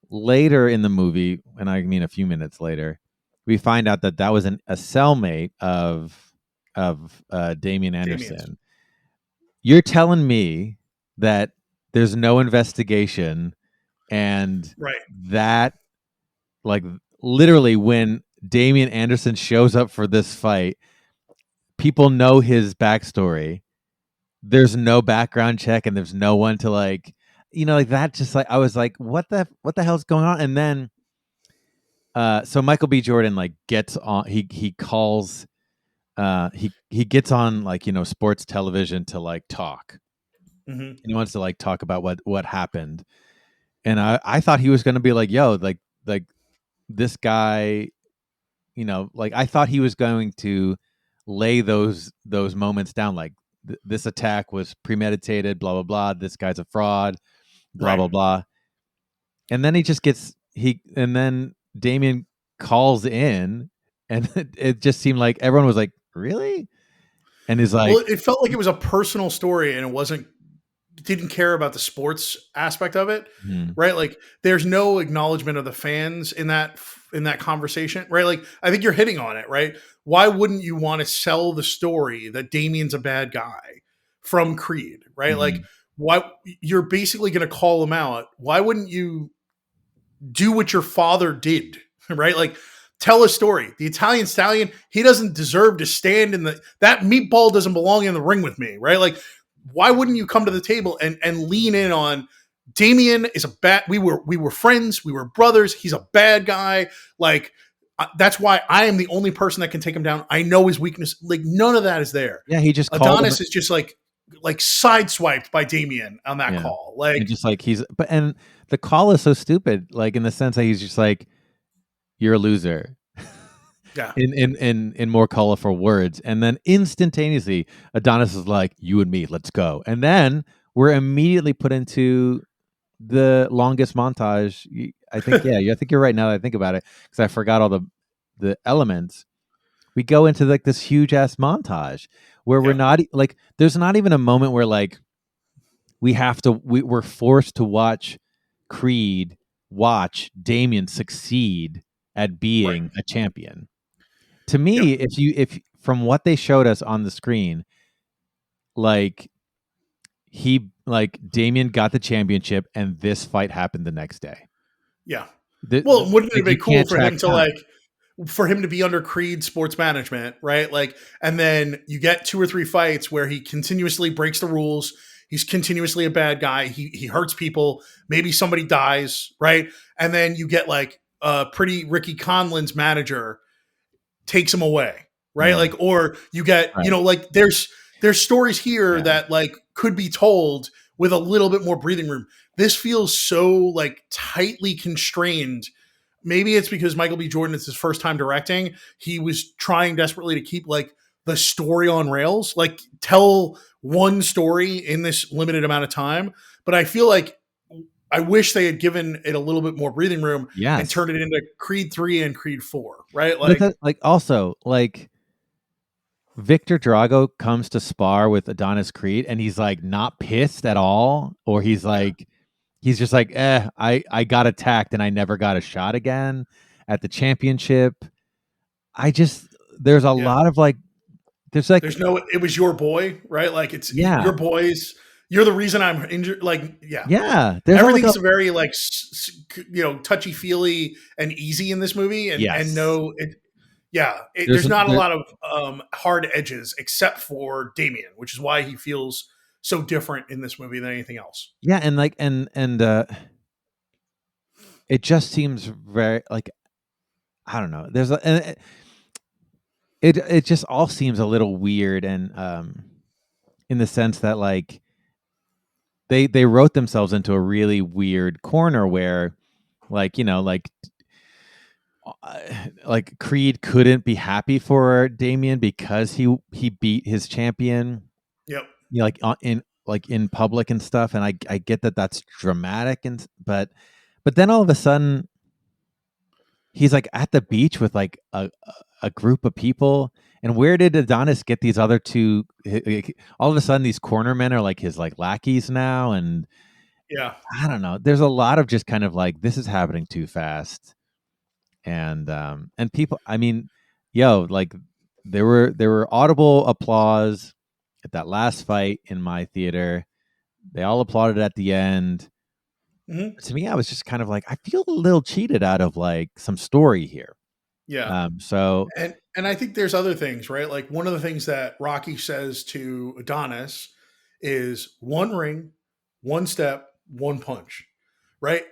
Speaker 2: Later in the movie, and I mean a few minutes later, we find out that was a cellmate of Damien
Speaker 1: Damien's
Speaker 2: Anderson. You're telling me that there's no investigation, and
Speaker 1: right,
Speaker 2: that, like, literally when Damien Anderson shows up for this fight, people know his backstory. There's no background check, and there's no one to like, like that. Just like I was like, what the hell's going on? And then, so Michael B. Jordan like gets on. He calls. He gets on like sports television to like talk.
Speaker 1: mm-hmm.
Speaker 2: And he wants to like talk about what happened. And I thought he was going to be like, yo, like this guy, like I thought he was going to lay those moments down, like this attack was premeditated, blah blah blah. This guy's a fraud, blah
Speaker 1: Right.
Speaker 2: blah blah. And then and then Damien calls in, and it just seemed like everyone was like, really? And he's like,
Speaker 1: Well, it felt like it was a personal story, and didn't care about the sports aspect of it,
Speaker 2: hmm,
Speaker 1: right? Like there's no acknowledgement of the fans in that conversation, right? Like I think you're hitting on it, right? Why wouldn't you want to sell the story that Damien's a bad guy from Creed, right?
Speaker 2: hmm,
Speaker 1: Like why you're basically going to call him out? Why wouldn't you do what your father did, right? Like tell a story. The Italian Stallion, he doesn't deserve to stand that meatball doesn't belong in the ring with me, right? Like why wouldn't you come to the table and lean in on Damien is a bad, we were friends, we were brothers, he's a bad guy. Like that's why I am the only person that can take him down. I know his weakness. Like none of that is there.
Speaker 2: yeah, he just called him.
Speaker 1: Adonis is just like sideswiped by Damien on that
Speaker 2: Yeah.
Speaker 1: call. Like
Speaker 2: And just like and the call is so stupid, like in the sense that he's just like, you're a loser.
Speaker 1: yeah,
Speaker 2: In more colorful words. And then instantaneously Adonis is like, you and me, let's go. And then we're immediately put into the longest montage. I think, yeah, I think you're right now that I think about it, because I forgot all the elements. We go into like this huge ass montage where we're
Speaker 1: Yeah.
Speaker 2: not like, there's not even a moment where like we're forced to watch Creed watch Damien succeed at
Speaker 1: Right.
Speaker 2: being a champion. To
Speaker 1: Yep.
Speaker 2: me, if from what they showed us on the screen, like like Damien got the championship and this fight happened the next day.
Speaker 1: Yeah. Well, wouldn't it have
Speaker 2: Like you
Speaker 1: been cool
Speaker 2: can't
Speaker 1: for
Speaker 2: track
Speaker 1: him to
Speaker 2: time.
Speaker 1: for him to be under Creed sports management, right? Like, and then you get 2 or 3 fights where he continuously breaks the rules. He's continuously a bad guy. He hurts people. Maybe somebody dies, right? And then you get like pretty Ricky Conlan's manager takes him away, right?
Speaker 2: Mm,
Speaker 1: Like, or you get,
Speaker 2: right.
Speaker 1: like there's stories here
Speaker 2: Yeah.
Speaker 1: that like could be told with a little bit more breathing room. This feels so like tightly constrained. Maybe it's because Michael B. Jordan, it's his first time directing. He was trying desperately to keep like the story on rails, like tell one story in this limited amount of time. But I feel like I wish they had given it a little bit more breathing room and
Speaker 2: Yes.
Speaker 1: turned it into Creed 3 and Creed 4, right?
Speaker 2: But
Speaker 1: Like,
Speaker 2: like also like Victor Drago comes to spar with Adonis Creed and he's like not pissed at all, or he's
Speaker 1: yeah,
Speaker 2: like he's just like, I got attacked and I never got a shot again at the championship. I just there's a
Speaker 1: yeah.
Speaker 2: lot of like there's like
Speaker 1: There's no, it was your boy, right? Like it's
Speaker 2: yeah,
Speaker 1: your boys. You're the reason I'm injured. Like, yeah,
Speaker 2: yeah. There's a, like a
Speaker 1: everything's very like touchy feely and easy in this movie, and
Speaker 2: yes.
Speaker 1: no, yeah,
Speaker 2: There's
Speaker 1: there's
Speaker 2: a,
Speaker 1: not a
Speaker 2: there,
Speaker 1: lot of hard edges except for Damien, which is why he feels so different in this movie than anything else.
Speaker 2: yeah, and like and it just seems very like I don't know. There's a and it just all seems a little weird and in the sense that like they wrote themselves into a really weird corner where like uh, like Creed couldn't be happy for Damien because he beat his champion,
Speaker 1: Yep.
Speaker 2: like in public and stuff, and I get that that's dramatic and but then all of a sudden he's like at the beach with like a group of people. And where did Adonis get these other two? All of a sudden, these cornermen are like his like lackeys now, and
Speaker 1: Yeah.
Speaker 2: I don't know. There's a lot of just kind of like this is happening too fast, and people. I mean, like there were audible applause at that last fight in my theater. They all applauded at the end.
Speaker 1: Hmm.
Speaker 2: To me, I was just kind of like, I feel a little cheated out of like some story here.
Speaker 1: Yeah.
Speaker 2: So
Speaker 1: And I think there's other things, right? Like one of the things that Rocky says to Adonis is one ring, one step, one punch, right?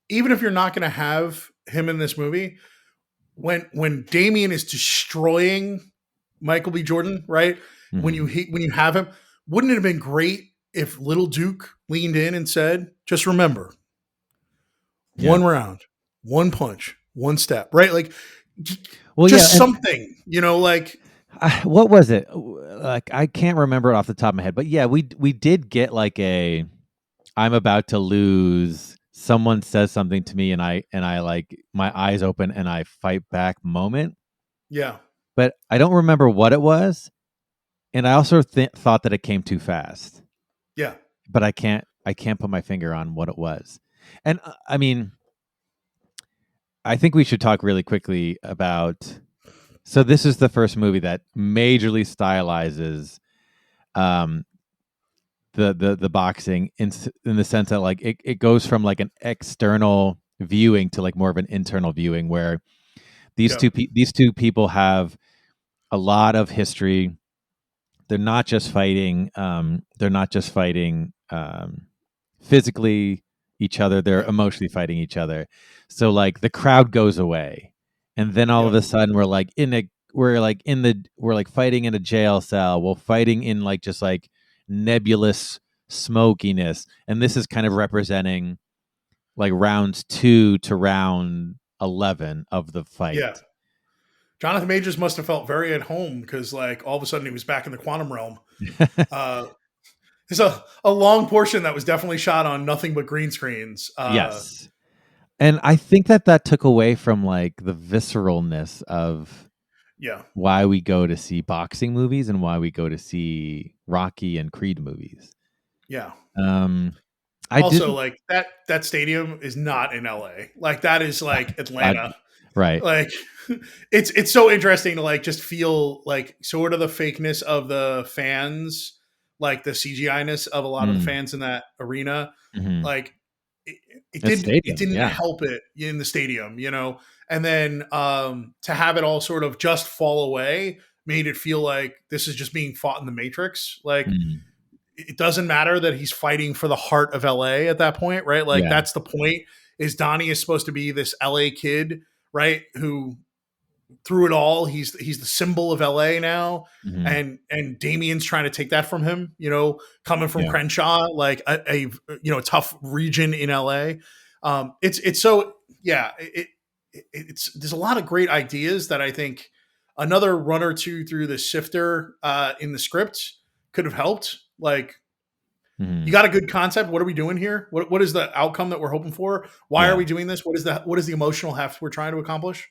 Speaker 1: Even if you're not going to have him in this movie, when Damien is destroying Michael B. Jordan, right?
Speaker 2: mhm.
Speaker 1: When you have him, wouldn't it have been great if Little Duke leaned in and said, "Just remember,
Speaker 2: Yeah.
Speaker 1: one round, one punch, one step," right? Like
Speaker 2: Well, yeah,
Speaker 1: just
Speaker 2: and
Speaker 1: something, like
Speaker 2: what was it? Like I can't remember it off the top of my head, but yeah, we did get like a I'm about to lose. Someone says something to me, and I like my eyes open and I fight back moment.
Speaker 1: yeah,
Speaker 2: But I don't remember what it was, and I also thought that it came too fast.
Speaker 1: yeah,
Speaker 2: But I can't put my finger on what it was. And I mean, I think we should talk really quickly about. So this is the first movie that majorly stylizes um, the boxing in the sense that like it goes from like an external viewing to like more of an internal viewing where
Speaker 1: yep,
Speaker 2: these two people have a lot of history. They're not just fighting. They're not just fighting physically each other. They're
Speaker 1: yep,
Speaker 2: emotionally fighting each other. So like the crowd goes away, and then all of
Speaker 1: yep,
Speaker 2: a sudden we're like fighting in a jail cell. We're fighting in like just like nebulous smokiness, and this is kind of representing like rounds 2 to round 11 of the
Speaker 1: yeah.
Speaker 2: fight.
Speaker 1: Jonathan Majors must have felt very at home because, like, all of a sudden he was back in the quantum realm. Uh, there's a long portion that was definitely shot on nothing but green screens.
Speaker 2: Yes. And I think that took away from like the visceralness of
Speaker 1: Yeah,
Speaker 2: why we go to see boxing movies and why we go to see Rocky and Creed movies.
Speaker 1: Yeah.
Speaker 2: Um, I
Speaker 1: Also,
Speaker 2: didn't.
Speaker 1: like that stadium is not in LA. Like that is like
Speaker 2: I,
Speaker 1: Atlanta.
Speaker 2: right.
Speaker 1: Like it's so interesting to like just feel like sort of the fakeness of the fans, like the CGI-ness of a lot of the
Speaker 2: Mm,
Speaker 1: fans in that arena.
Speaker 2: hmm.
Speaker 1: Like it,
Speaker 2: It's
Speaker 1: it
Speaker 2: stadium.
Speaker 1: didn't
Speaker 2: Yeah.
Speaker 1: help it in the stadium, you know. And then to have it all sort of just fall away made it feel like this is just being fought in the Matrix. Like
Speaker 2: Mm,
Speaker 1: it doesn't matter that he's fighting for the heart of LA at that point, right? Like
Speaker 2: yeah.
Speaker 1: that's the point. Is Donnie is supposed to be this LA kid, right? Who through it all, he's the symbol of LA now,
Speaker 2: Hmm.
Speaker 1: and Damien's trying to take that from him. You know, coming from
Speaker 2: Yeah.
Speaker 1: Crenshaw, like a tough region in LA. It's so yeah. It's there's a lot of great ideas that I think another run or two through the sifter in the script could have helped. Like you
Speaker 2: Hmm.
Speaker 1: got a good concept. What are we doing here? What is the outcome that we're hoping for? Why are
Speaker 2: Yeah.
Speaker 1: we doing this? What is the emotional heft we're trying to accomplish?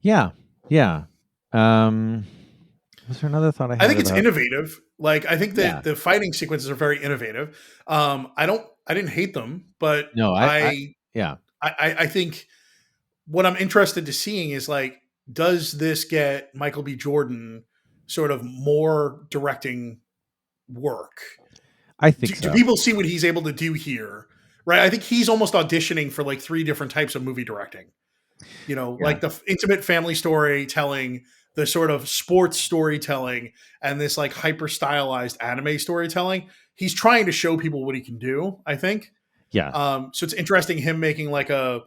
Speaker 2: Yeah. Yeah. Um, was there another thought I
Speaker 1: I
Speaker 2: had
Speaker 1: think it's
Speaker 2: about?
Speaker 1: innovative. Like I think
Speaker 2: Yeah.
Speaker 1: that the fighting sequences are very innovative. I didn't hate them, but
Speaker 2: No, yeah.
Speaker 1: I think what I'm interested to seeing is like, does this get Michael B. Jordan sort of more directing work?
Speaker 2: I think
Speaker 1: Do
Speaker 2: so.
Speaker 1: people see what he's able to do here? Right. I think he's almost auditioning for like three different types of movie directing. You know,
Speaker 2: Yeah.
Speaker 1: like the intimate family storytelling, the sort of sports storytelling, and this like hyper stylized anime storytelling. He's trying to show people what he can do, I think.
Speaker 2: Yeah.
Speaker 1: So it's interesting him making like a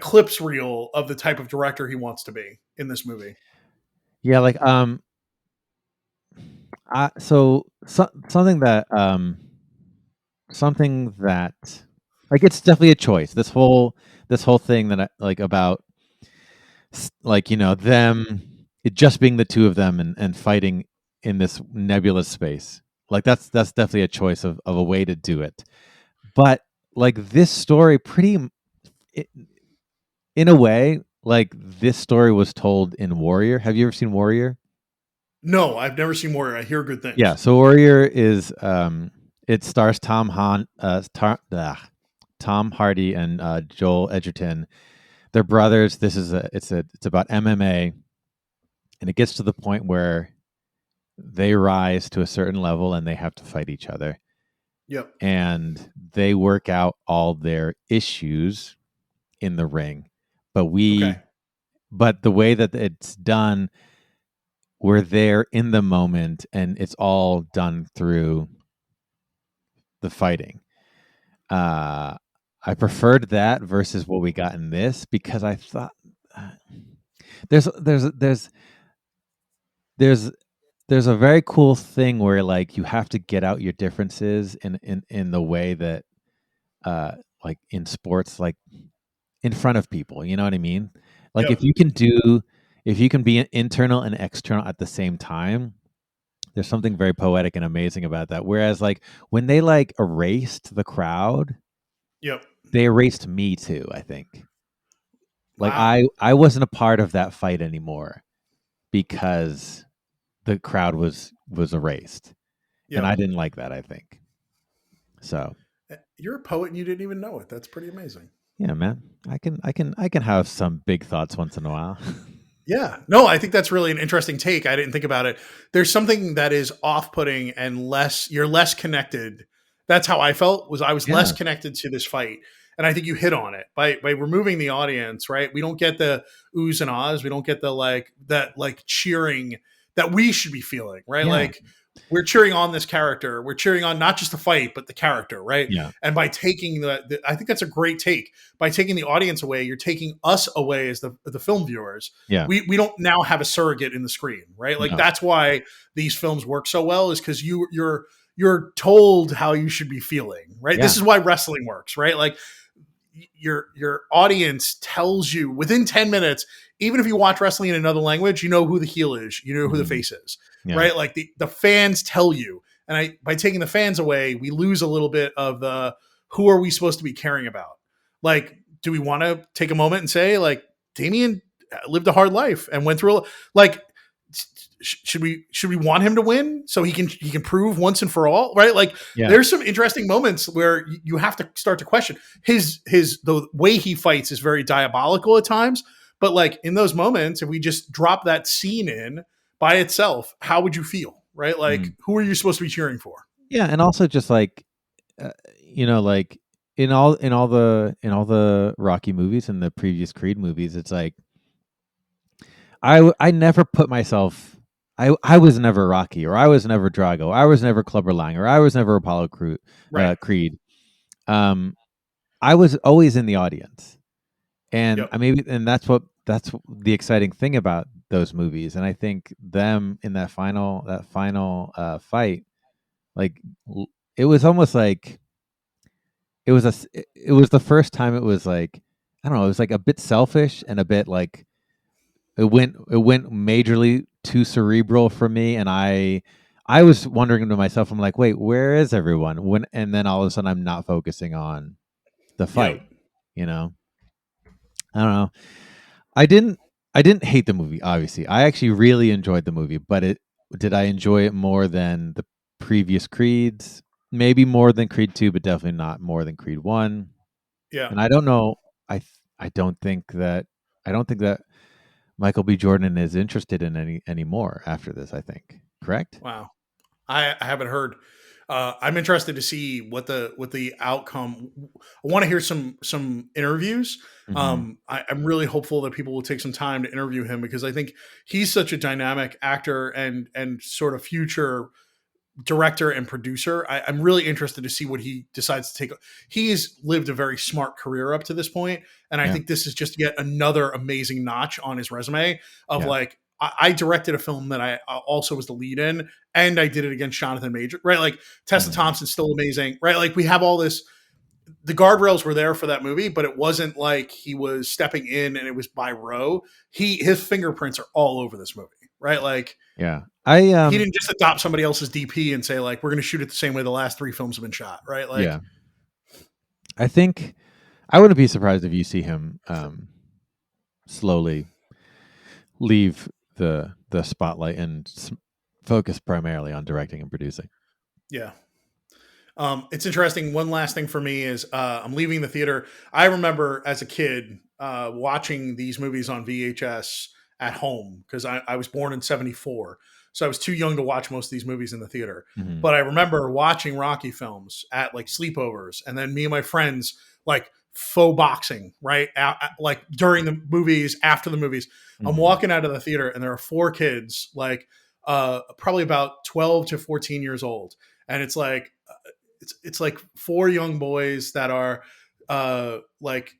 Speaker 1: clips reel of the type of director he wants to be in this movie.
Speaker 2: Yeah. Like, something that, something that, like, it's definitely a choice. This whole thing that I like about, like, them, it just being the two of them and fighting in this nebulous space. Like, that's definitely a choice of a way to do it. But like this story, i- in a way, like this story was told in Warrior. Have you ever seen Warrior?
Speaker 1: No, I've never seen Warrior. I hear good
Speaker 2: Yeah.
Speaker 1: things.
Speaker 2: So Warrior is, it stars Tom Hardy and Joel Edgerton. They're brothers. It's about MMA, and it gets to the point where they rise to a certain level and they have to fight each other,
Speaker 1: Yep.
Speaker 2: and they work out all their issues in the ring. But
Speaker 1: Okay.
Speaker 2: the way that it's done, we're there in the moment, and it's all done through the fighting. Uh, I preferred that versus what we got in this, because I thought, uh, there's there's there's there's there's a very cool thing where, like, you have to get out your differences in the way that, uh like in sports, like in front of people, you know what I mean? Like,
Speaker 1: Yep.
Speaker 2: if you can be internal and external at the same time, there's something very poetic and amazing about that. Whereas, like, when they, like, erased the crowd,
Speaker 1: Yep.
Speaker 2: they erased me too, I think. Like,
Speaker 1: Wow.
Speaker 2: I wasn't a part of that fight anymore because the crowd was erased, and
Speaker 1: Yep.
Speaker 2: I didn't like that, I think. So,
Speaker 1: You're a poet and you didn't even know it. That's pretty amazing.
Speaker 2: yeah, man. I can have some big thoughts once in a while.
Speaker 1: Yeah. No, I think that's really an interesting take. I didn't think about it. There's something that is off-putting and you're less connected. That's how I felt. Was I was less
Speaker 2: Yeah.
Speaker 1: connected to this fight. And I think you hit on it by removing the audience, right? We don't get the oohs and ahs. We don't get the like cheering that we should be feeling, right?
Speaker 2: Yeah.
Speaker 1: Like we're cheering on this character. We're cheering on not just the fight, but the character, right?
Speaker 2: Yeah.
Speaker 1: And by taking I think that's a great take. By taking the audience away, you're taking us away as the film viewers.
Speaker 2: Yeah.
Speaker 1: We don't now have a surrogate in the screen, right? Like
Speaker 2: No.
Speaker 1: that's why these films work so well, is because you're told how you should be feeling, right?
Speaker 2: Yeah.
Speaker 1: This is why wrestling works, right? Like your audience tells you within 10 minutes, even if you watch wrestling in another language, you know who the heel is, you know who the
Speaker 2: Mhm.
Speaker 1: face is,
Speaker 2: Yeah.
Speaker 1: right? Like the fans tell you. And by taking the fans away, we lose a little bit of the who are we supposed to be caring about? Like, do we want to take a moment and say, like, Damien lived a hard life and went through like should we want him to win so he can prove once and for all, right? Like
Speaker 2: Yeah.
Speaker 1: there's some interesting moments where you have to start to question his the way he fights is very diabolical at times, but like in those moments, if we just drop that scene in by itself, how would you feel, right? Like
Speaker 2: Mm.
Speaker 1: who are you supposed to be cheering for?
Speaker 2: Yeah, and also just like like in all the Rocky movies and the previous Creed movies, it's like I never put myself. I was never Rocky, or I was never Drago, I was never Clubber Lang, or I was never Apollo
Speaker 1: Right.
Speaker 2: Creed. Um, I was always in the audience, and
Speaker 1: Yep.
Speaker 2: that's the exciting thing about those movies. And I think them in that final fight, like it was almost like it was the first time it was like, I don't know, it was like a bit selfish and a bit like it went majorly too cerebral for me, and I was wondering to myself, I'm like, wait, where is everyone? And then all of a sudden I'm not focusing on the
Speaker 1: Yep.
Speaker 2: fight, you know. I don't know. I didn't I didn't hate the movie, obviously. I actually really enjoyed the movie, but it did I enjoy it more than the previous Creeds? Maybe more than Creed 2, but definitely not more than Creed 1.
Speaker 1: Yeah.
Speaker 2: And I don't know, I don't think that Michael B. Jordan is interested in anymore after this, I think. Correct?
Speaker 1: Wow. I haven't heard. I'm interested to see what the outcome. I want to hear some interviews.
Speaker 2: Hmm.
Speaker 1: I'm really hopeful that people will take some time to interview him because I think he's such a dynamic actor and sort of future director and producer. I'm really interested to see what he decides to take. He's lived a very smart career up to this point, and I
Speaker 2: Yeah.
Speaker 1: think this is just yet another amazing notch on his resume of
Speaker 2: Yeah.
Speaker 1: like I directed a film that I also was the lead in, and I did it against Jonathan Major, right? Like Tessa
Speaker 2: Mhm.
Speaker 1: Thompson's still amazing, right? Like we have all this. The guardrails were there for that movie, but it wasn't like he was stepping in and it was by row. His fingerprints are all over this movie, right? Like
Speaker 2: Yeah. I
Speaker 1: he didn't just adopt somebody else's DP and say like we're going to shoot it the same way the last three films have been shot, right? Like
Speaker 2: Yeah. I think I wouldn't be surprised if you see him slowly leave the spotlight and focus primarily on directing and producing.
Speaker 1: yeah. It's interesting. One last thing for me is I'm leaving the theater. I remember as a kid watching these movies on VHS at home because I was born in '74, so I was too young to watch most of these movies in the theater.
Speaker 2: Mhm.
Speaker 1: But I remember watching Rocky films at like sleepovers, and then me and my friends like faux boxing right like during the movies, after the movies. I'm
Speaker 2: Mhm.
Speaker 1: walking out of the theater, and there are four kids like probably about 12 to 14 years old, and it's like it's like four young boys that are like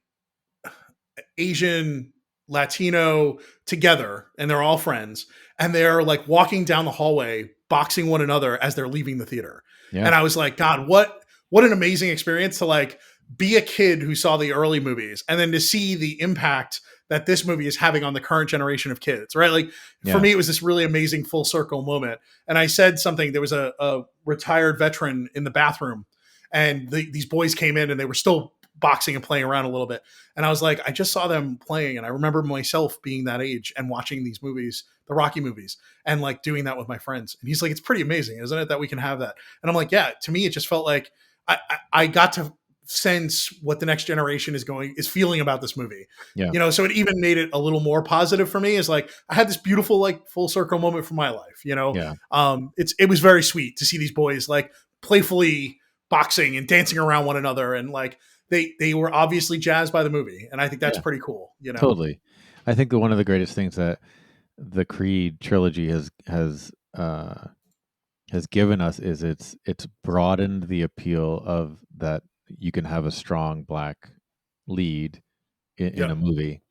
Speaker 1: Asian, Latino together, and they're all friends, and they're like walking down the hallway, boxing one another as they're leaving the theater.
Speaker 2: Yeah.
Speaker 1: And I was like, God, what an amazing experience to like be a kid who saw the early movies and then to see the impact that this movie is having on the current generation of kids, right? Like for
Speaker 2: Yeah.
Speaker 1: me, it was this really amazing full circle moment. And I said something, there was a retired veteran in the bathroom, and these boys came in and they were still boxing and playing around a little bit. And I was like, I just saw them playing, and I remember myself being that age and watching these movies, the Rocky movies, and like doing that with my friends. And he's like, it's pretty amazing, isn't it, that we can have that? And I'm like, yeah. To me, it just felt like I got to sense what the next generation is feeling about this movie.
Speaker 2: Yeah.
Speaker 1: So it even made it a little more positive for me. Is like I had this beautiful like full circle moment for my life.
Speaker 2: Yeah.
Speaker 1: It was very sweet to see these boys like playfully boxing and dancing around one another, and like they were obviously jazzed by the movie, and I think that's
Speaker 2: Yeah.
Speaker 1: pretty cool.
Speaker 2: Totally. I think that one of the greatest things that the Creed trilogy has given us is it's broadened the appeal of that you can have a strong black lead in a
Speaker 1: Yep.
Speaker 2: movie.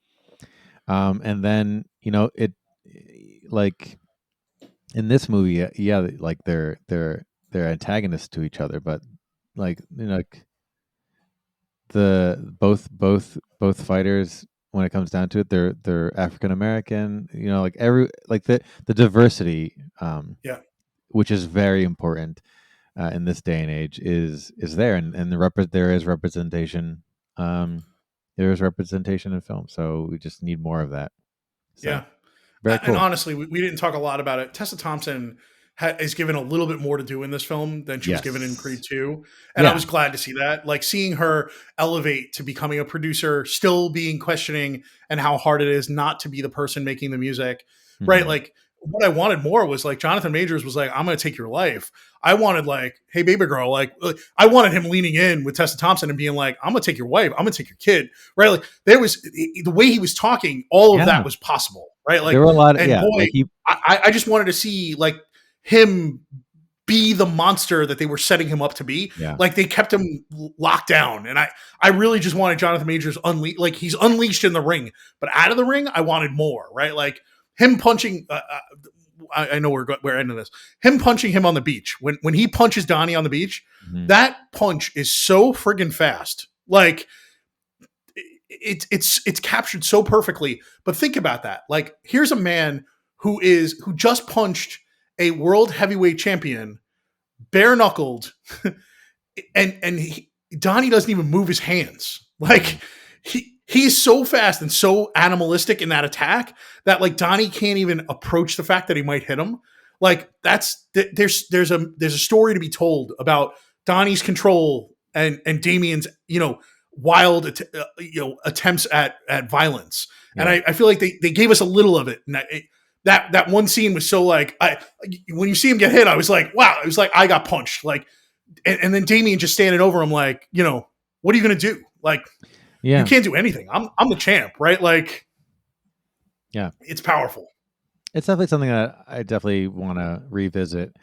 Speaker 2: And then it like in this movie, yeah, like they're antagonists to each other, but like like the both fighters, when it comes down to it, they're African American. Like the diversity,
Speaker 1: Yeah.
Speaker 2: which is very important in this day and age, is there, and there is representation. Um, there is representation in film, so we just need more of that. So
Speaker 1: Yeah.
Speaker 2: Very
Speaker 1: And
Speaker 2: cool.
Speaker 1: honestly, we didn't talk a lot about it. Tessa Thompson is given a little bit more to do in this film than she was given in Creed
Speaker 2: Yes.
Speaker 1: 2. And I
Speaker 2: Yeah.
Speaker 1: was glad to see that. Like seeing her elevate to becoming a producer, still being questioning and how hard it is not to be the person making the music, right?
Speaker 2: Mhm.
Speaker 1: Like what I wanted more was like Jonathan Majors was like, I'm going to take your life. I wanted like, hey, baby girl, like I wanted him leaning in with Tessa Thompson and being like, I'm going to take your wife. I'm going to take your kid, right? Like there was the way he was talking, all of
Speaker 2: Yeah.
Speaker 1: that was possible, right?
Speaker 2: There
Speaker 1: Like,
Speaker 2: were a lot of,
Speaker 1: and
Speaker 2: yeah,
Speaker 1: boy,
Speaker 2: like he
Speaker 1: I just wanted to see like him be the monster that they were setting him up to be.
Speaker 2: yeah.
Speaker 1: Like they kept him locked down, and I really just wanted Jonathan Majors like he's unleashed in the ring, but out of the ring, I wanted more. Right, like him punching. I know we're ending this. Him punching him on the beach when he punches Donnie on the beach.
Speaker 2: Mhm.
Speaker 1: That punch is so friggin' fast. Like it's captured so perfectly. But think about that. Like here's a man who just punched a world heavyweight champion bare knuckled, and Donnie doesn't even move his hands. Like
Speaker 2: Mhm.
Speaker 1: he's so fast and so animalistic in that attack that like Donnie can't even approach the fact that he might hit him. Like there's a story to be told about Donnie's control and Damien's wild attempts at violence. And
Speaker 2: Yeah.
Speaker 1: I feel like they gave us a little of it. And that one scene was so like when you see him get hit, I was like, wow, it was like I got punched. Like and then Damien just standing over him like, what are you gonna do? Like you
Speaker 2: Yeah.
Speaker 1: can't do anything. I'm the champ, right? Like
Speaker 2: Yeah.
Speaker 1: it's powerful.
Speaker 2: It's definitely something that I definitely want to revisit.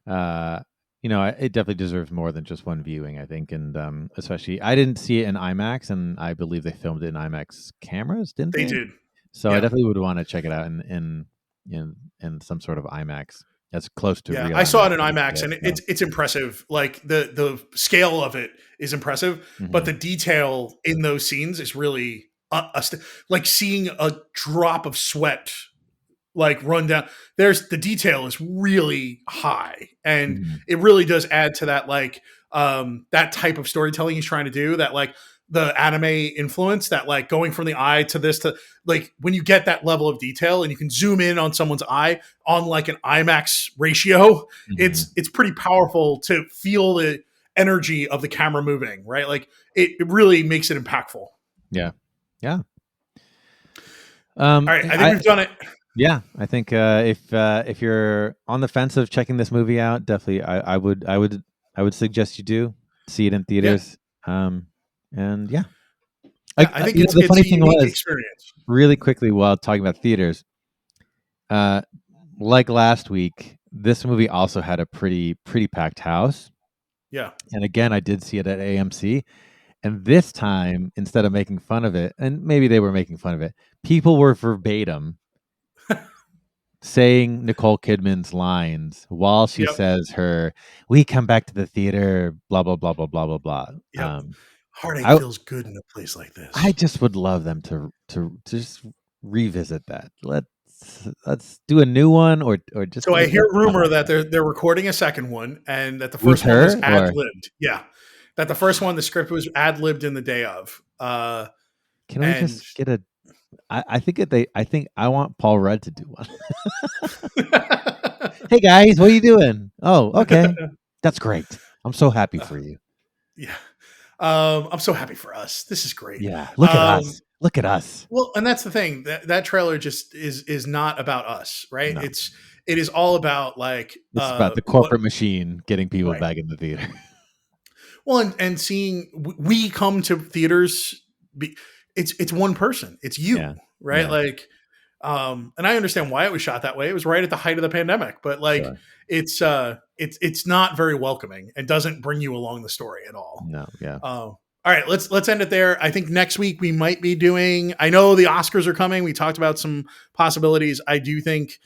Speaker 2: Uh, it definitely deserves more than just one viewing, I think, and especially I didn't see it in IMAX, and I believe they filmed it in IMAX cameras, didn't
Speaker 1: They
Speaker 2: they?
Speaker 1: did.
Speaker 2: So I
Speaker 1: Yeah.
Speaker 2: definitely would want to check it out in some sort of IMAX as close to
Speaker 1: Yeah,
Speaker 2: real
Speaker 1: I saw
Speaker 2: IMAX
Speaker 1: it in
Speaker 2: as you can
Speaker 1: IMAX,
Speaker 2: get.
Speaker 1: and
Speaker 2: So.
Speaker 1: it's impressive. Like the scale of it is impressive, but
Speaker 2: Mhm.
Speaker 1: the detail in those scenes is really like seeing a drop of sweat like run down. There's the detail is really high, and
Speaker 2: Mhm.
Speaker 1: it really does add to that like that type of storytelling he's trying to do. That like the anime influence, that like going from the eye to this to like when you get that level of detail and you can zoom in on someone's eye on like an IMAX ratio,
Speaker 2: Mhm.
Speaker 1: it's pretty powerful to feel the energy of the camera moving, right? Like it really makes it impactful.
Speaker 2: Yeah. Yeah.
Speaker 1: All right, I think
Speaker 2: I
Speaker 1: we've done it.
Speaker 2: Yeah, I think if you're on the fence of checking this movie out, definitely I would suggest you do see it in
Speaker 1: Yeah,
Speaker 2: theaters. And yeah,
Speaker 1: yeah, I think
Speaker 2: the
Speaker 1: it's
Speaker 2: funny
Speaker 1: a
Speaker 2: thing
Speaker 1: unique
Speaker 2: was,
Speaker 1: experience.
Speaker 2: really quickly while talking about theaters, uh, like last week, this movie also had a pretty packed house.
Speaker 1: Yeah.
Speaker 2: And again, I did see it at AMC. And this time, instead of making fun of it, and maybe they were making fun of it, people were verbatim saying Nicole Kidman's lines while she
Speaker 1: Yep.
Speaker 2: says "We come back to the theater," blah blah blah blah blah blah blah.
Speaker 1: Yep. Heartache
Speaker 2: I
Speaker 1: feels good in a place like
Speaker 2: I
Speaker 1: this.
Speaker 2: just would love them to just revisit that. Let's do a new one, or just
Speaker 1: So I
Speaker 2: make
Speaker 1: hear
Speaker 2: a fun
Speaker 1: rumor
Speaker 2: of
Speaker 1: that
Speaker 2: it.
Speaker 1: they're recording a second one, and that the
Speaker 2: With
Speaker 1: first one was
Speaker 2: her,
Speaker 1: ad
Speaker 2: or
Speaker 1: libbed. Yeah, that the first one the script was ad libbed in the day of.
Speaker 2: can we
Speaker 1: And
Speaker 2: just get a? I think I want Paul Rudd to do one. Hey guys, what are you doing? Oh, okay, that's great. I'm so happy for you.
Speaker 1: yeah, I'm so happy for us. This is great.
Speaker 2: Yeah, look at
Speaker 1: Um,
Speaker 2: us. Look at us.
Speaker 1: well, and that's the thing that trailer just is not about us, right?
Speaker 2: No.
Speaker 1: It is all about like
Speaker 2: It's about the
Speaker 1: what
Speaker 2: corporate machine getting people
Speaker 1: right.
Speaker 2: back in the theater.
Speaker 1: Well, and seeing we come to theaters, it's one person, it's you,
Speaker 2: Yeah.
Speaker 1: right?
Speaker 2: Yeah.
Speaker 1: Like, and I understand why it was shot that way. It was right at the height of the pandemic, but like,
Speaker 2: Sure.
Speaker 1: it's not very welcoming and doesn't bring you along the story at all.
Speaker 2: No. Yeah.
Speaker 1: All right, let's end it there. I think next week we might be doing. I know the Oscars are coming. We talked about some possibilities. I do think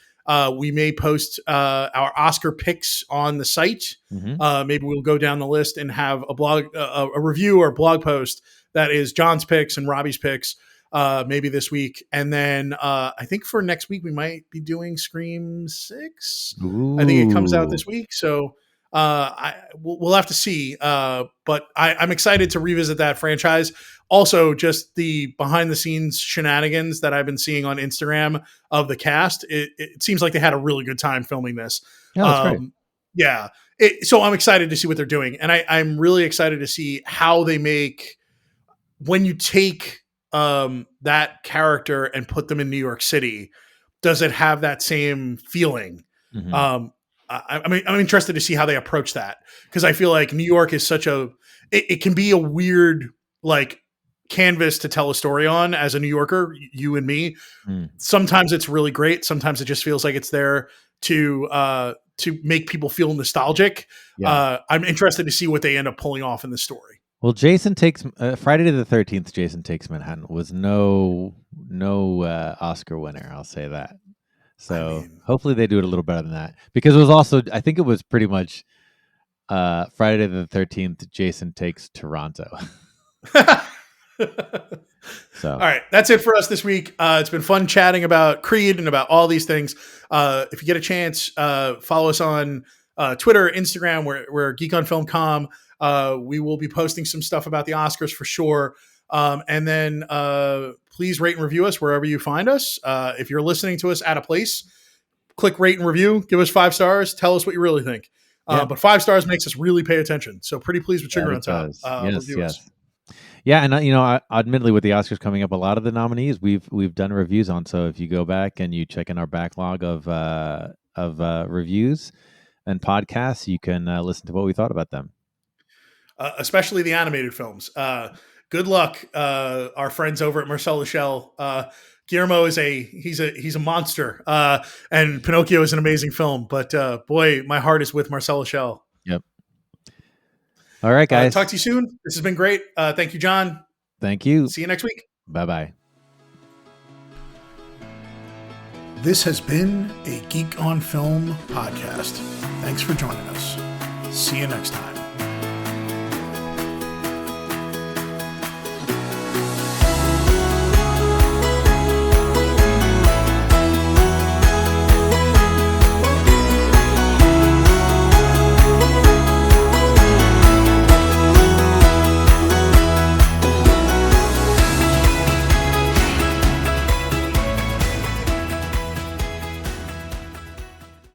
Speaker 1: we may post our Oscar picks on the site.
Speaker 2: Hmm.
Speaker 1: Maybe we'll go down the list and have a blog, a review or blog post that is John's picks and Robbie's picks. Maybe this week, and then I think for next week we might be doing Scream 6. I think it comes out
Speaker 2: Ooh.
Speaker 1: this week, so We'll have to see. But I'm excited to revisit that franchise. Also, just the behind the scenes shenanigans that I've been seeing on Instagram of the cast. It seems like they had a really good time filming this.
Speaker 2: Yeah, that's great.
Speaker 1: Yeah. So I'm excited to see what they're doing. And I'm really excited to see how they make, when you take that character and put them in New York City, does it have that same feeling?
Speaker 2: Mm-hmm.
Speaker 1: I'm interested to see how they approach that, because I feel like New York is it can be a weird like canvas to tell a story on as a New Yorker, you and me.
Speaker 2: Mm.
Speaker 1: Sometimes it's really great. Sometimes it just feels like it's there to make people feel nostalgic.
Speaker 2: Yeah.
Speaker 1: I'm interested to see what they end up pulling off in the story.
Speaker 2: Well, Jason Takes Friday the 13th. Jason Takes Manhattan was no Oscar winner. I'll say that. So hopefully they do it a little better than that, because it was also, I think it was pretty much Friday the 13th. Jason Takes Toronto. So,
Speaker 1: all right, that's it for us this week. It's been fun chatting about Creed and about all these things. If you get a chance, follow us on Twitter, Instagram. We're Geek on Film Com. We will be posting some stuff about the Oscars for sure. And then please rate and review us wherever you find us. If you're listening to us at a place, click rate and review. Give us 5 stars. Tell us what you really think. But 5 stars makes us really pay attention. So pretty pleased with sugar on top.
Speaker 2: Yes. Yeah, and admittedly, with the Oscars coming up, a lot of the nominees we've done reviews on. So if you go back and you check in our backlog of reviews and podcasts, you can listen to what we thought about them,
Speaker 1: especially the animated films. Good luck, our friends over at Marcel Lachelle. Guillermo is he's a monster, and Pinocchio is an amazing film. But boy, my heart is with Marcel Lachelle.
Speaker 2: Yep. All right, guys.
Speaker 1: Talk to you soon. This has been great. Thank you, John.
Speaker 2: Thank you.
Speaker 1: See you next week.
Speaker 2: Bye-bye.
Speaker 1: This has been a Geek on Film podcast. Thanks for joining us. See you next time.